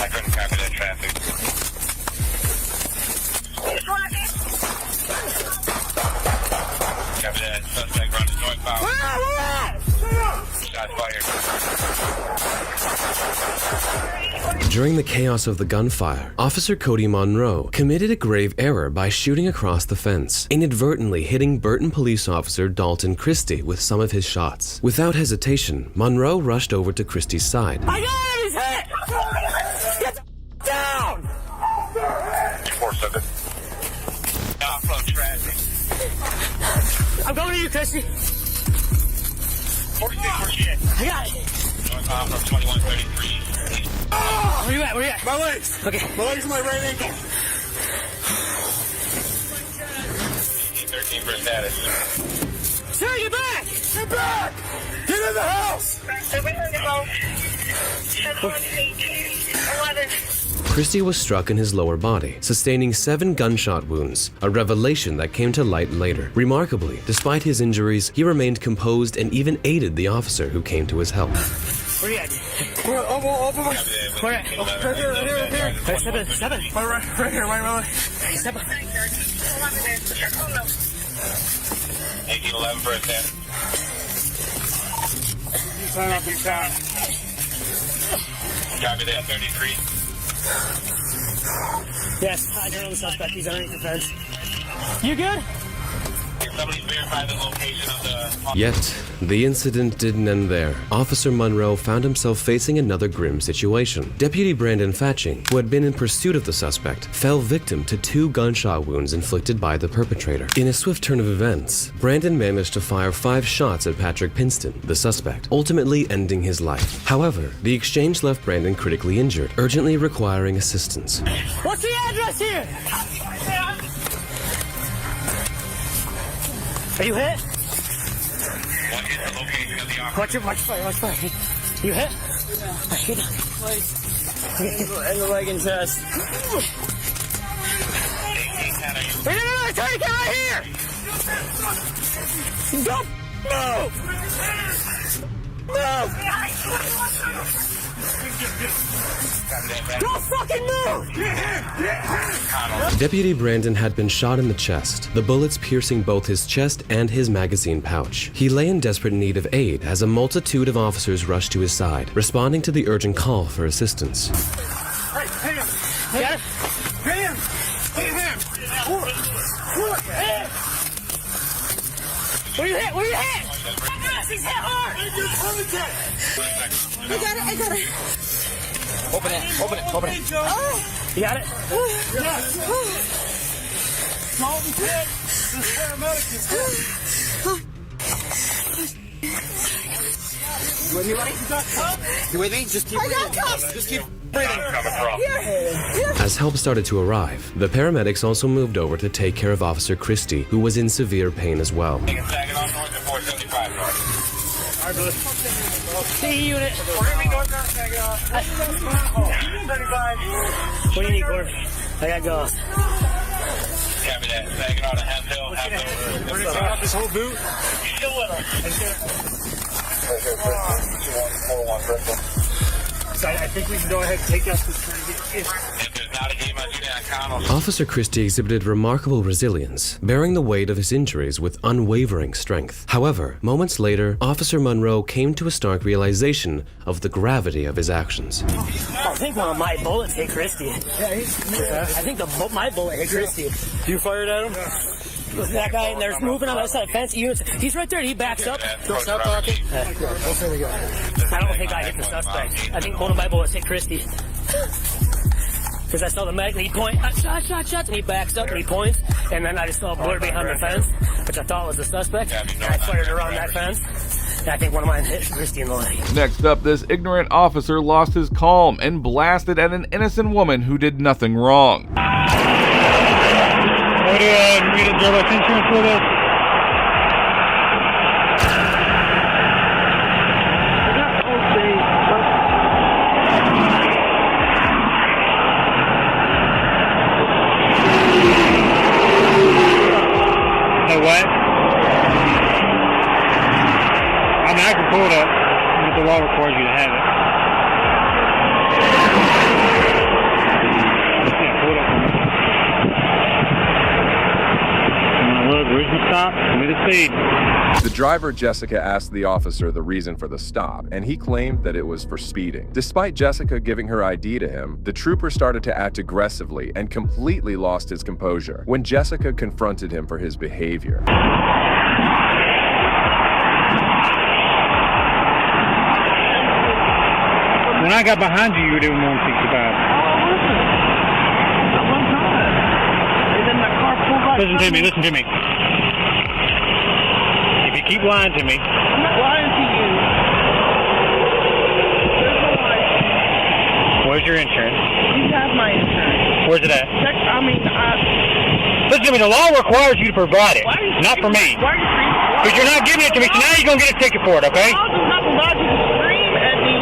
I couldn't copy that traffic. Copy that. Suspect runs northbound. Shots fired. During the chaos of the gunfire, Officer Cody Monroe committed a grave error by shooting across the fence, inadvertently hitting Burton Police Officer Dalton Christie with some of his shots. Without hesitation, Monroe rushed over to Christie's side. I got him! He's hit! Get the down! 4-7. Offload traffic. I'm going to you, Christy. 46, where's she at? I got it. Northbound from 2133. Where you at? Where you at? My legs. Okay. My legs and my right ankle. 13 for status. Sir, get back! Get back! Get in the house! 11. Christie was struck in his lower body, sustaining 7 gunshot wounds, a revelation that came to light later. Remarkably, despite his injuries, he remained composed and even aided the officer who came to his help. Where you at? Where? Over my... Where at? Right here. Hey, 7. Right here. 7. 1811 for a status. You sign up in town. Copy that. 33. Yes, I know the suspect. He's underneath the fence. You good? Can somebody verify the location of the... Yet, the incident didn't end there. Officer Monroe found himself facing another grim situation. Deputy Brandon Fatching, who had been in pursuit of the suspect, fell victim to 2 gunshot wounds inflicted by the perpetrator. In a swift turn of events, Brandon managed to fire 5 shots at Patrick Pinston, the suspect, ultimately ending his life. However, the exchange left Brandon critically injured, urgently requiring assistance. What's the address here? Are you hit? What is the location of the officer? Watch fire. You hit? I hit him. And the leg and chest. No, attorney, get right here! Don't move! Move! Don't fucking move! Deputy Brandon had been shot in the chest, the bullets piercing both his chest and his magazine pouch. He lay in desperate need of aid as a multitude of officers rushed to his side, responding to the urgent call for assistance. Hey, hang on. Got it? Hang on. Where you hit? He's hit hard! I got it. Open it. Oh. You got it? Yeah. Dalton hit. This paramedic is hit. You ready? You with me? Just keep breathing. I got cuffs. Just keep breathing. Here. As help started to arrive, the paramedics also moved over to take care of Officer Christie, who was in severe pain as well. Taking Saginaw north at 475 north. All right, brother. C unit. We're going to be northbound Saginaw. 35. What do you need, Gordon? I got gauze. Copy that. Saginaw to Half Hill. We're going to take out this whole boot. You still with us? So I think we can go ahead and take out this. If there's not a game Officer Christie exhibited remarkable resilience, bearing the weight of his injuries with unwavering strength. However, moments later, Officer Monroe came to a stark realization of the gravity of his actions. I think one of my bullets hit Christie. I think my bullet hit Christie. You fired at him? That guy in there's moving on the other side of the fence. He's right there. He backs up. Don't stop talking. I don't think I hit the suspect. I think one of my bullets hit Christie. Because I saw the mag and he points, shot, and he backs up and he points, and then I just saw a blur behind the fence, which I thought was the suspect, and I fired around that fence, and I think one of mine hit Christie in the leg. Next up, this ignorant officer lost his calm and blasted at an innocent woman who did nothing wrong. What do you need a driver's insurance for this? What? I mean, I can pull it up, but the law requires you to have it. Yeah, pull it up. Look, where's the stop? Give me the speed. The driver, Jessica, asked the officer the reason for the stop, and he claimed that it was for speeding. Despite Jessica giving her ID to him, the trooper started to act aggressively and completely lost his composure when Jessica confronted him for his behavior. When I got behind you, you were doing 165. Listen to me. If you keep lying to me. I'm not lying to you. There's no license. Where's your insurance? You have my insurance. Where's it at? Listen to me, the law requires you to provide it. Not for me. Why are you screaming? Because you're not giving it to me, so now you're going to get a ticket for it, okay? The law does not provide you to scream at me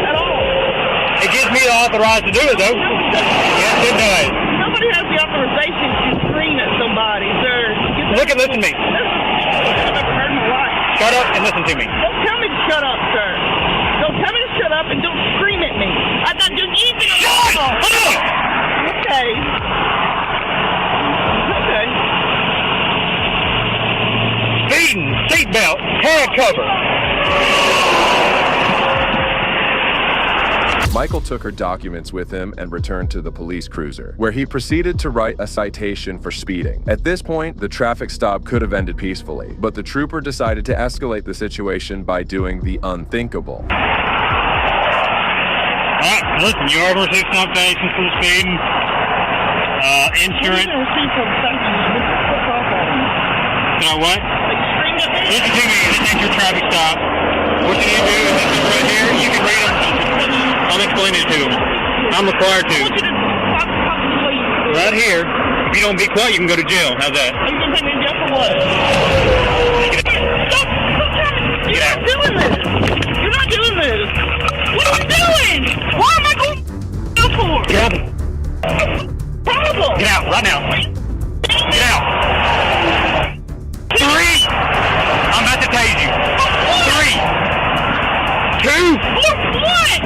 at all. It gives me the authorization to do it, though. Yes, it does. Nobody has the authorization to scream at somebody, sir. Listen to me. I've never heard in my life. Shut up and listen to me. Don't tell me to shut up, sir. Don't tell me to shut up and don't scream at me. I'm not doing anything. Shut up! Okay. Speeding, seatbelt, head cover. Michael took her documents with him and returned to the police cruiser, where he proceeded to write a citation for speeding. At this point, the traffic stop could have ended peacefully, but the trooper decided to escalate the situation by doing the unthinkable. Alright, listen, you already received citations for speeding, insurance. What? Listen to me, this is your traffic stop. What you need to do is this right here, you can read them. I'm explaining it to them. I'm required to. Right here, if you don't be quiet, you can go to jail. How's that? Are you going to take me to jail for what? Stop! You're not doing this! You're not doing this! What are you doing? Why am I going to jail for? Get out. Problem! Get out, right now. Get out. 3! I'm about to tase you. 3! 2! What?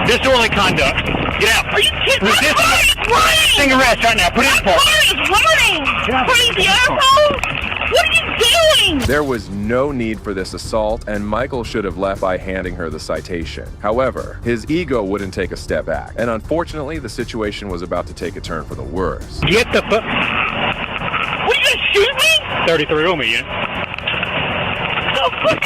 Disorderly conduct. Get out. Are you kidding me? My car is running! Sing arrest right now. Put it in the My park. car is running! Crazy asshole! What are you doing? There was no need for this assault, and Michael should have left by handing her the citation. However, his ego wouldn't take a step back, and unfortunately, the situation was about to take a turn for the worse. Get the fuck. What, you gonna shoot me? 33 on me, yeah? No, fuck.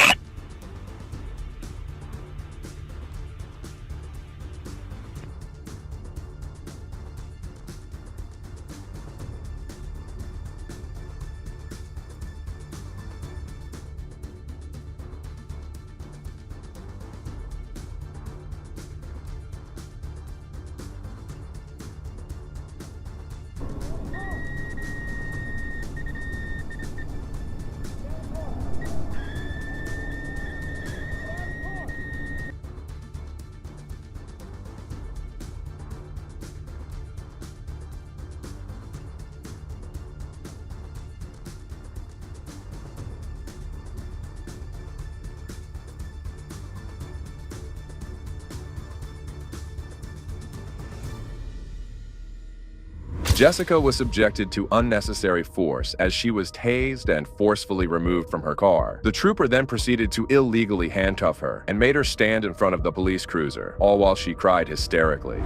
Jessica was subjected to unnecessary force as she was tased and forcefully removed from her car. The trooper then proceeded to illegally handcuff her and made her stand in front of the police cruiser, all while she cried hysterically.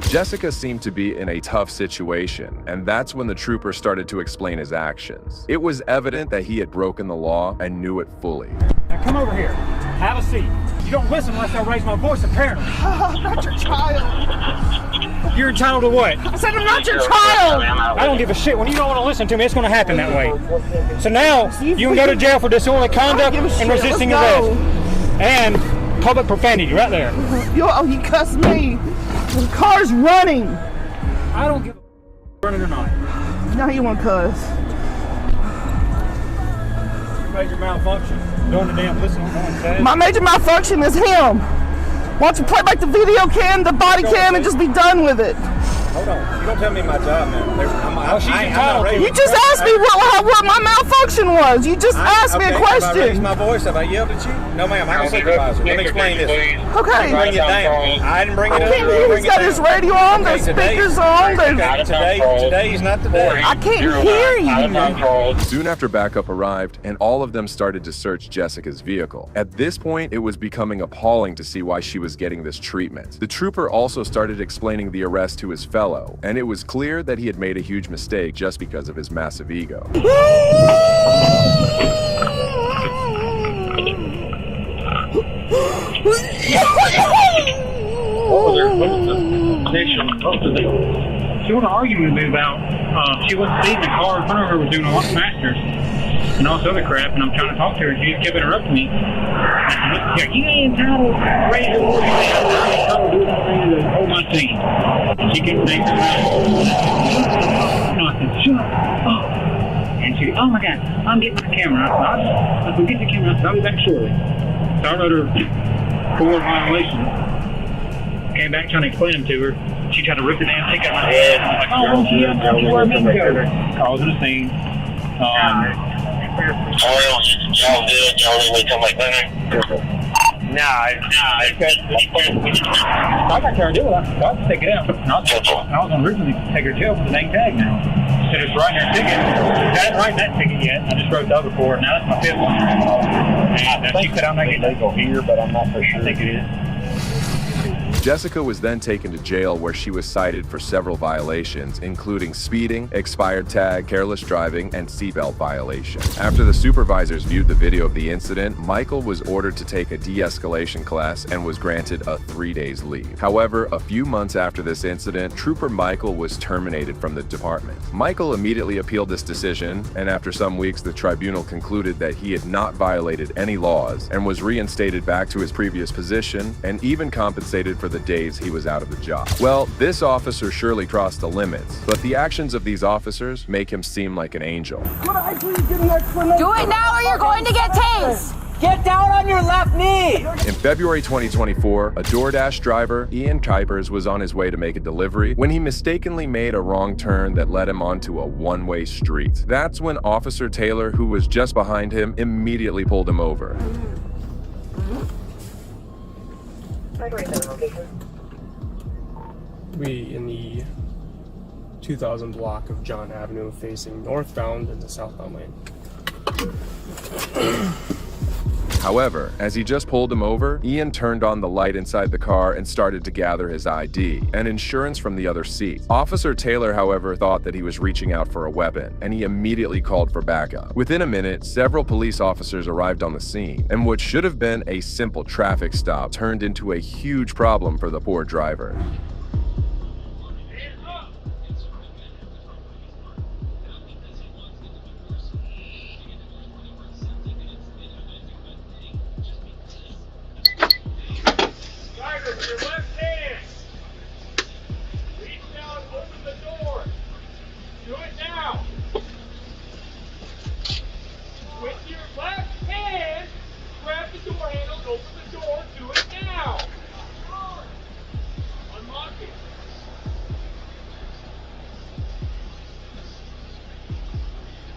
Jessica seemed to be in a tough situation, and that's when the trooper started to explain his actions. It was evident that he had broken the law and knew it fully. Now come over here. Have a seat. You don't listen unless I raise my voice, apparently. I'm not your child. You're entitled to what? I said I'm not your child. I don't give a shit. When you don't want to listen to me, it's going to happen that way. So now, you can go to jail for disorderly conduct and resisting arrest. And public profanity, right there. You cussed me. The car's running. I don't give a running or not. Now you want to cuss. Major malfunction. Doing the damn listen on one side. My major malfunction is him. Why don't you play back the video cam, the body cam, and just be done with it? Hold on. You don't tell me my job, man. You just asked me what my malfunction was. You just asked me a question. Have I raised my voice? Have I yelled at you? No, ma'am. I'm a supervisor. Let me explain this. Okay. I didn't bring it down. I didn't bring it up. He's got his radio on, the speakers on. Today's not the day. I can't hear you. Soon after backup arrived, and all of them started to search Jessica's vehicle. At this point, it was becoming appalling to see why she was getting this treatment. The trooper also started explaining the arrest to his fellow, and it was clear that he had made a huge mistake just because of his massive ego. She wanted to argue with me about she wasn't seeing the car in front of her was doing a lot of masters and all this other crap, and I'm trying to talk to her, and she just kept interrupting me. I said, you ain't entitled to raise your voice, you ain't entitled to do anything to hold my team. And she kept saying, no, I said, shut up. And she, oh my God, I'm getting my camera. I said, get the camera. I'll be back shortly. So I wrote her 4 violations. Came back trying to explain them to her. She tried to rip the damn ticket out of my head. I was like, oh, she didn't tell me where I'm going to go. Causing a scene. Y'all good? Y'all really come like that? Nah, I got her to do it. I got to take it out. I was going to originally take her to jail for the dang tag now. Instead of writing her ticket. I didn't write that ticket yet. I just wrote the other for her. Now that's my 5th one. Now she said I'm not getting legal here, but I'm not for sure. I think it is. Jessica was then taken to jail where she was cited for several violations, including speeding, expired tag, careless driving, and seatbelt violation. After the supervisors viewed the video of the incident, Michael was ordered to take a de-escalation class and was granted a 3-day leave. However, a few months after this incident, Trooper Michael was terminated from the department. Michael immediately appealed this decision, and after some weeks, the tribunal concluded that he had not violated any laws and was reinstated back to his previous position and even compensated for the days he was out of the job. Well, this officer surely crossed the limits, but the actions of these officers make him seem like an angel. Do it now or you're going to get tased. Get down on your left knee! In February 2024, a DoorDash driver, Ian Kuipers, was on his way to make a delivery when he mistakenly made a wrong turn that led him onto a one-way street. That's when Officer Taylor, who was just behind him, immediately pulled him over. We in the 2000 block of John Avenue facing northbound in the southbound lane. However, as he just pulled him over, Ian turned on the light inside the car and started to gather his ID and insurance from the other seat. Officer Taylor, however, thought that he was reaching out for a weapon, and he immediately called for backup. Within a minute, several police officers arrived on the scene, and what should have been a simple traffic stop turned into a huge problem for the poor driver.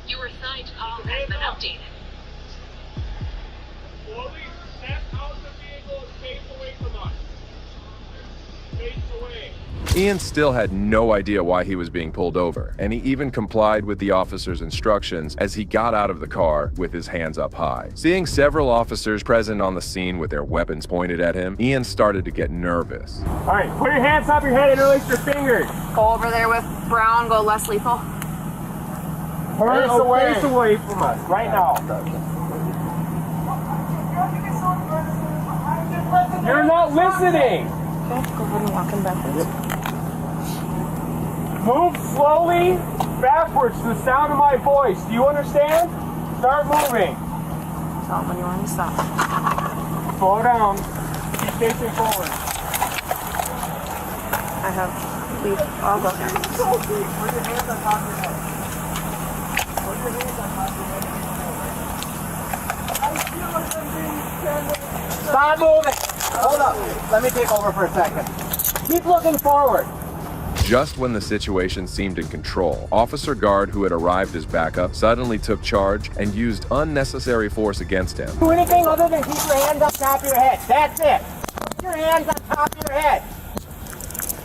Your assigned call has been updated. Slowly step out of the vehicle and face away from us. Face away. Ian still had no idea why he was being pulled over, and he even complied with the officer's instructions as he got out of the car with his hands up high. Seeing several officers present on the scene with their weapons pointed at him, Ian started to get nervous. All right, put your hands up your head and release your fingers. Go over there with Brown, go less lethal. Face away from us, right now. You're not listening. Okay, go ahead and walk him backwards. Move slowly backwards to the sound of my voice. Do you understand? Start moving. Tell him when you want him to stop. Slow down. Keep facing forward. I have leave. I'll go. Put your hands on top of your head. Put your hands on top of your head. Stop moving. Hold up. Let me take over for a second. Keep looking forward. Just when the situation seemed in control, Officer Guard, who had arrived as backup, suddenly took charge and used unnecessary force against him. Do anything other than keep your hands on top of your head. That's it. Keep your hands on top of your head.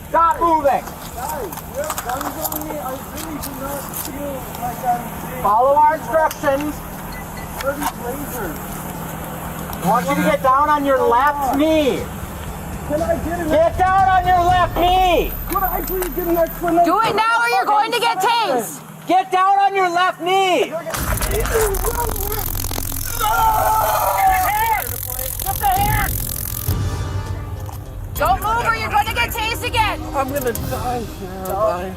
Stop moving. Follow our instructions. I want you to get down on your left knee. Get down on your left knee. Could I please get an explanation? Do it now or you're going to get tased. Get down on your left knee. Get the hair. Don't move or you're going to get tased again. I'm gonna die here.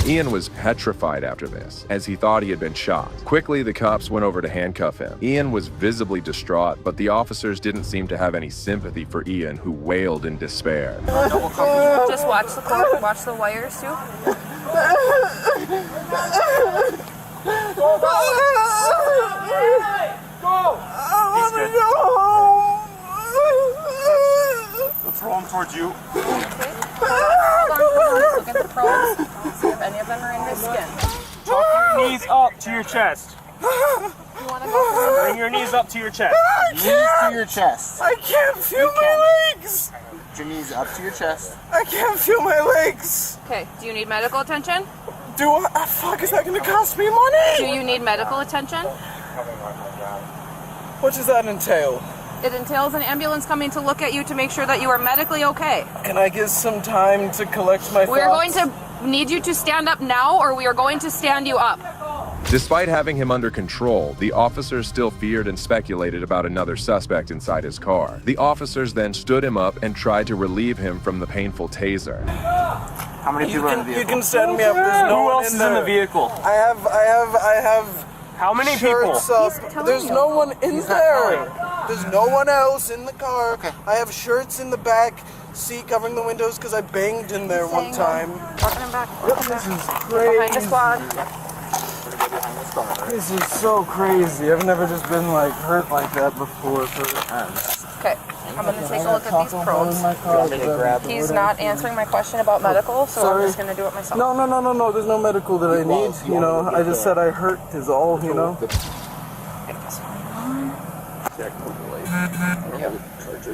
Ian was petrified after this, as he thought he had been shot. Quickly, the cops went over to handcuff him. Ian was visibly distraught, but the officers didn't seem to have any sympathy for Ian, who wailed in despair. Just watch the cord, watch the wires too. Go! He's good. Go home. Let's roll him towards you. Look at the probes. See if any of them are in his skin. Tuck your knees up to your chest. You want to go? Bring your knees up to your chest. Knees to your chest. I can't feel my legs. Put your knees up to your chest. I can't feel my legs. Okay, do you need medical attention? Do I? Fuck, is that gonna cost me money? Do you need medical attention? What does that entail? It entails an ambulance coming to look at you to make sure that you are medically okay. Can I get some time to collect my We're thoughts? going to need you to stand up now or we are going to stand you up. Despite having him under control, the officers still feared and speculated about another suspect inside his car. The officers then stood him up and tried to relieve him from the painful taser. How many people are in the vehicle? You can set me up. There's no Who one else is in the vehicle? I have. How many shirts people? Up. There's no one in there. There's no one else in the car. Okay. I have shirts in the back seat covering the windows because I banged in there one time. Walking him back. This is crazy. Behind the squad. This is so crazy. I've never just been like hurt like that before. Okay, I'm going to take a look at these probes. He's not answering my question about medical, so I'm just going to do it myself. No. There's no medical that I need. You know, I just said I hurt is all. You know.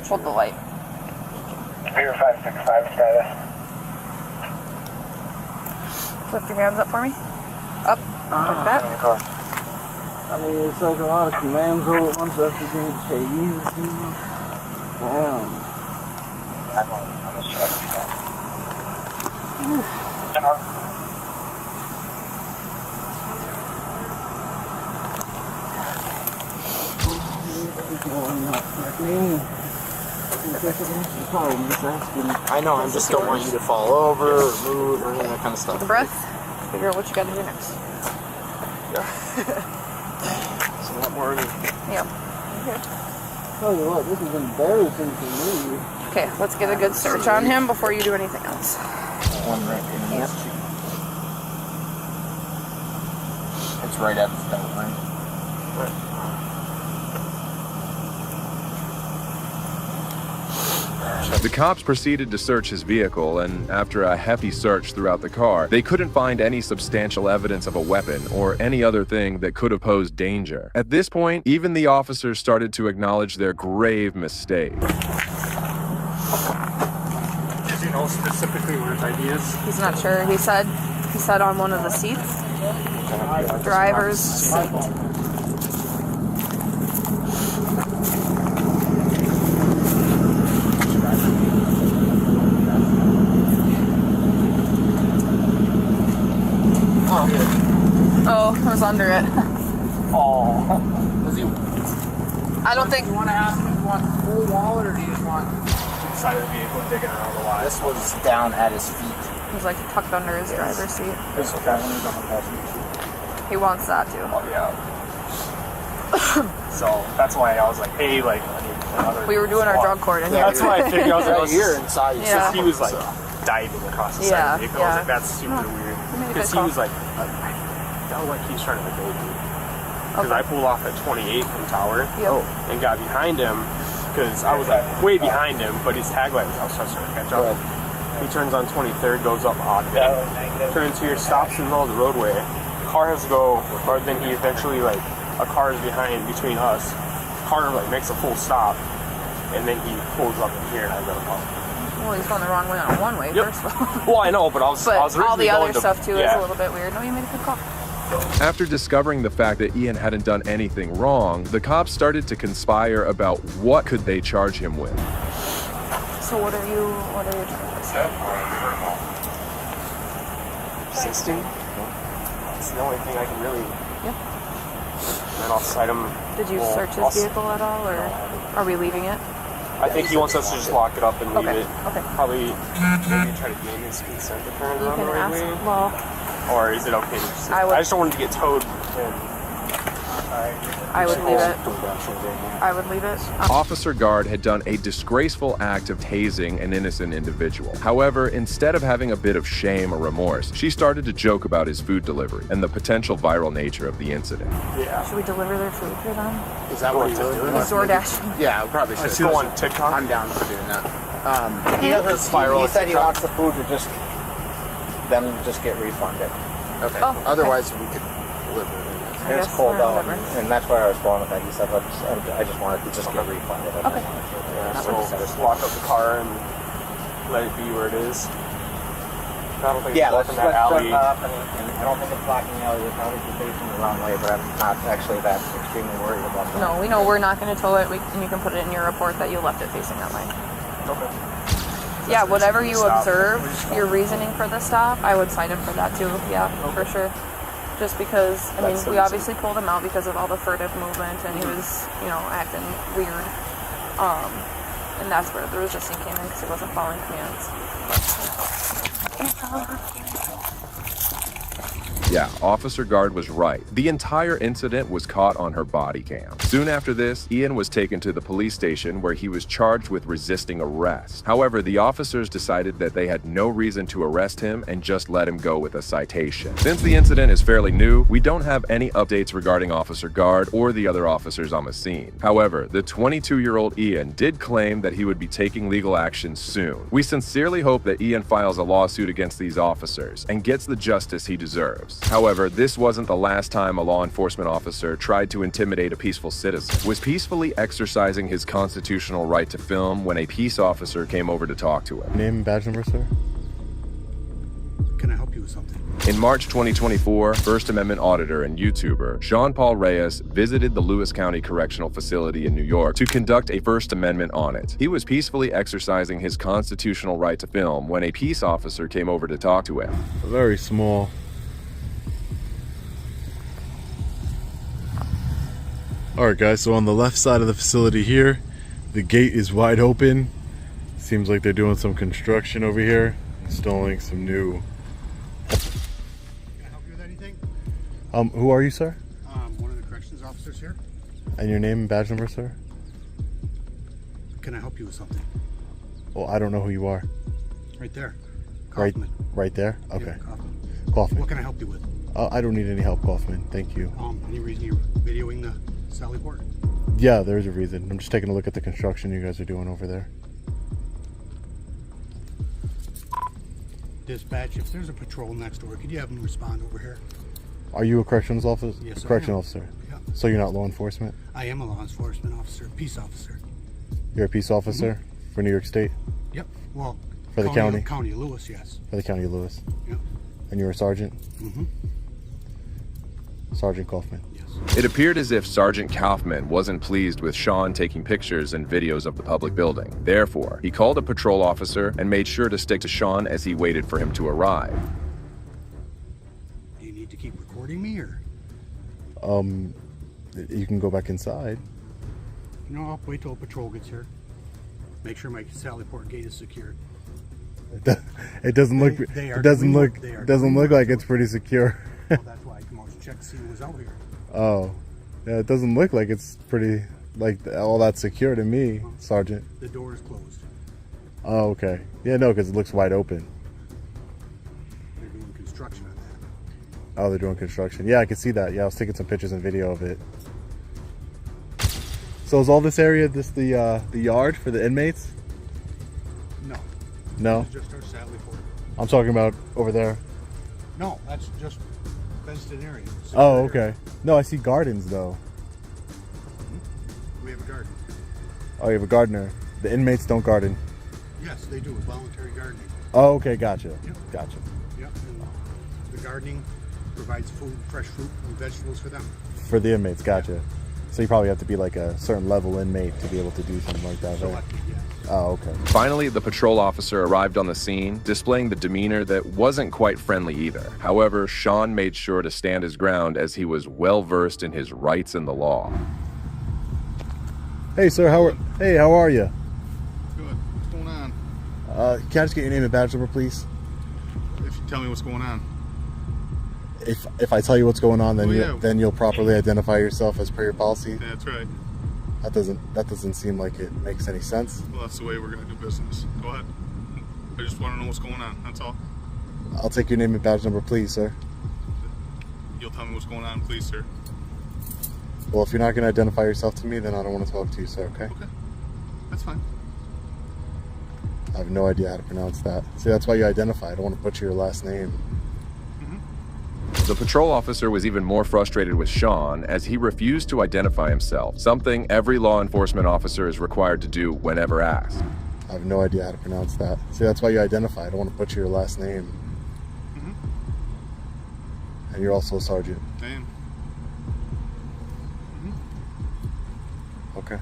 Hold the light. Pier 565 status. Lift your hands up for me. Up. Like that. I mean, it's like a lot of commands all at once after being chased, you know? Damn. I know, I just don't want you to fall over or move or any of that kind of stuff. Take a breath. Figure out what you gotta do next. So that more than... Yep. Okay. Tell you what, this is embarrassing for me. Okay, let's get a good search on him before you do anything else. One right in his cheek. It's right at his belt, right? The cops proceeded to search his vehicle, and after a hefty search throughout the car, they couldn't find any substantial evidence of a weapon or any other thing that could have posed danger. At this point, even the officers started to acknowledge their grave mistake. Does he know specifically where his ID is? He's not sure. He said on one of the seats. Driver's seat. Oh, it was under it. Oh. Does he? I don't think. Do you want to ask him if you want the full wallet or do you just want inside of the vehicle digging around the wire? This was down at his feet. It was like tucked under his driver's seat. This was on the passenger seat. He wants that too. Oh, yeah. So that's why I was like, hey, like, I need another. We were doing our drug court in here. That's why I figured I was like, right here inside. Yeah. He was like diving across the side of the vehicle. I was like, that's super weird. Because he was like, I felt like he was trying to evade me. Because I pulled off at 28 from Tower and got behind him because I was like way behind him, but his tag light was out, so I started to catch up. He turns on 23rd, goes up Ogden, turns here, stops in the middle of the roadway. Car has to go, or then he eventually, like, a car is behind between us. Car like makes a full stop, and then he pulls up in here, and I let him up. Well, he's going the wrong way on a one-way, first of all. Well, I know, but I was all the other going stuff too is a little bit weird. No, you made a good call. After discovering the fact that Ian hadn't done anything wrong, the cops started to conspire about what could they charge him with. So what are you charges? 16. That's the only thing I can really. Yep. And I'll cite him. Did you search his vehicle at all, or are we leaving it? I think he wants us to just lock it up and leave it. Okay. Probably maybe try to gain his consent to turn it around the right way. Well, or is it okay to just? I just don't want it to get towed. I would leave it. I would leave it. Officer Guard had done a disgraceful act of tasing an innocent individual. However, instead of having a bit of shame or remorse, she started to joke about his food delivery and the potential viral nature of the incident. Yeah. Should we deliver their food for them? Is that what he's doing? He's DoorDash. Yeah, we probably should. Go on TikTok. I'm down for doing that. He said he wants the food to just get refunded. Okay. Oh, okay. Otherwise, we could deliver it. It's cold out, and that's where I was going with that. He said, I just wanted to just get refunded. Okay. Yeah, so just lock up the car and let it be where it is. I don't think it's blocking that alley. I don't think it's blocking the alley. It's probably facing the wrong way, but I'm not actually that extremely worried about that. No, we know we're not going to tow it, and you can put it in your report that you left it facing that way. Okay. Yeah, whatever you observe, your reasoning for the stop, I would cite him for that too. Yeah, for sure. Just because, I mean, we obviously pulled him out because of all the furtive movement, and he was, acting weird. And that's where the resisting came in because he wasn't following commands. Yeah, Officer Guard was right. The entire incident was caught on her body cam. Soon after this, Ian was taken to the police station where he was charged with resisting arrest. However, the officers decided that they had no reason to arrest him and just let him go with a citation. Since the incident is fairly new, we don't have any updates regarding Officer Guard or the other officers on the scene. However, the 22-year-old Ian did claim that he would be taking legal action soon. We sincerely hope that Ian files a lawsuit against these officers and gets the justice he deserves. However, this wasn't the last time a law enforcement officer tried to intimidate a peaceful citizen. Was peacefully exercising his constitutional right to film when a peace officer came over to talk to him. Name and badge number, sir? Can I help you with something? In March 2024, First Amendment auditor and YouTuber Sean Paul Reyes visited the Lewis County Correctional Facility in New York to conduct a First Amendment audit. He was peacefully exercising his constitutional right to film when a peace officer came over to talk to him. Very small. Alright guys, so on the left side of the facility here, the gate is wide open. Seems like they're doing some construction over here, installing some new... who are you, sir? One of the corrections officers here. And your name and badge number, sir? Can I help you with something? Well, I don't know who you are. Right there. Kaufman. Right there? Okay. Yeah, Kaufman. Kaufman. What can I help you with? I don't need any help, Kaufman. Thank you. Any reason you're videoing the Sally Port? Yeah, there's a reason. I'm just taking a look at the construction you guys are doing over there. Dispatch, if there's a patrol next door, could you have them respond over here? Are you a corrections officer? Yes, correction I am. officer. Yeah. So you're not law enforcement? I am a law enforcement officer, peace officer. You're a peace officer for New York State? Yep. Well, for the county? County of Lewis, yes. For the county of Lewis? Yep. And you're a sergeant? Mm-hmm. Sergeant Kaufman. It appeared as if Sergeant Kaufman wasn't pleased with Sean taking pictures and videos of the public building. Therefore, he called a patrol officer and made sure to stick to Sean as he waited for him to arrive. Do you need to keep recording me, or? You can go back inside. No, I'll wait till a patrol gets here. Make sure my Sally Port gate is secured. It doesn't look. It doesn't look like it's pretty secure. Well, that's why I come out to check to see who was out here. Oh, yeah. It doesn't look like it's pretty all that secure to me, Sergeant. The door is closed. Oh, okay. Yeah, no, because it looks wide open. They're doing construction on that. Oh, they're doing construction. Yeah, I can see that. Yeah, I was taking some pictures and video of it. So is all this area the yard for the inmates? No. No? This is just our Sally Port. I'm talking about over there. No, that's just fenced-in area. Oh, okay. No, I see gardens though. We have a garden. Oh, you have a gardener. The inmates don't garden. Yes, they do. Voluntary gardening. Oh, okay. Gotcha. Yep. Gotcha. Yep. And the gardening provides food, fresh fruit and vegetables for them. For the inmates, gotcha. So you probably have to be like a certain level inmate to be able to do something like that, right? Oh, okay. Finally, the patrol officer arrived on the scene, displaying the demeanor that wasn't quite friendly either. However, Sean made sure to stand his ground as he was well versed in his rights and the law. Hey, sir, how are you? Good. What's going on? Can I just get your name and badge number, please? If you tell me what's going on. If I tell you what's going on, then yeah. then you'll properly identify yourself as per your policy. Yeah, that's right. That doesn't seem like it makes any sense. Well, that's the way we're gonna do business. Go ahead. I just want to know what's going on. That's all. I'll take your name and badge number, please, sir. You'll tell me what's going on, please, sir. Well, if you're not going to identify yourself to me, then I don't want to talk to you, sir, okay? Okay. That's fine. I have no idea how to pronounce that. See, that's why you identify. I don't want to butcher your last name. The patrol officer was even more frustrated with Sean as he refused to identify himself, something every law enforcement officer is required to do whenever asked. I have no idea how to pronounce that. See, that's why you identify. I don't want to butcher your last name. And you're also a sergeant. I am. Okay.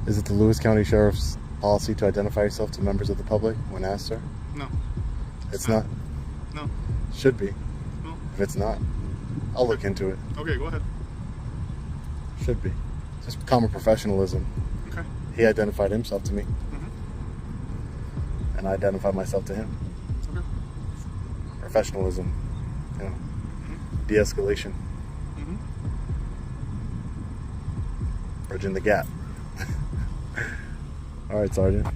Is it the Lewis County Sheriff's policy to identify yourself to members of the public when asked, sir? No. It's not? No. Should be. No. If it's not, I'll look into it. Okay, go ahead. Should be. Just common professionalism. Okay. He identified himself to me. And I identified myself to him. Okay. Professionalism. You know. De-escalation. Bridging the gap. All right, Sergeant.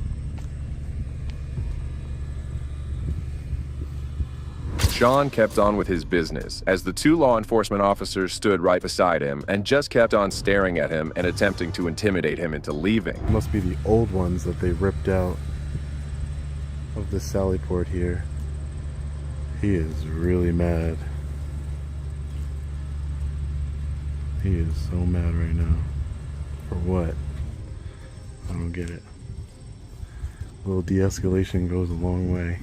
Sean kept on with his business as the two law enforcement officers stood right beside him and just kept on staring at him and attempting to intimidate him into leaving. It must be the old ones that they ripped out of the Sally Port here. He is really mad. He is so mad right now. For what? I don't get it. A little de-escalation goes a long way.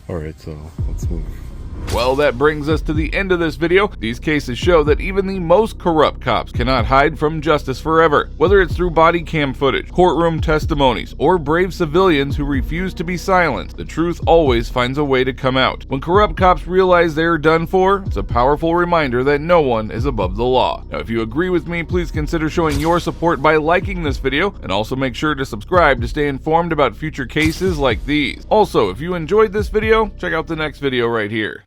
Alright, so let's move. Well, that brings us to the end of this video. These cases show that even the most corrupt cops cannot hide from justice forever. Whether it's through body cam footage, courtroom testimonies, or brave civilians who refuse to be silenced, the truth always finds a way to come out. When corrupt cops realize they're done for, it's a powerful reminder that no one is above the law. Now, if you agree with me, please consider showing your support by liking this video, and also make sure to subscribe to stay informed about future cases like these. Also, if you enjoyed this video, check out the next video right here.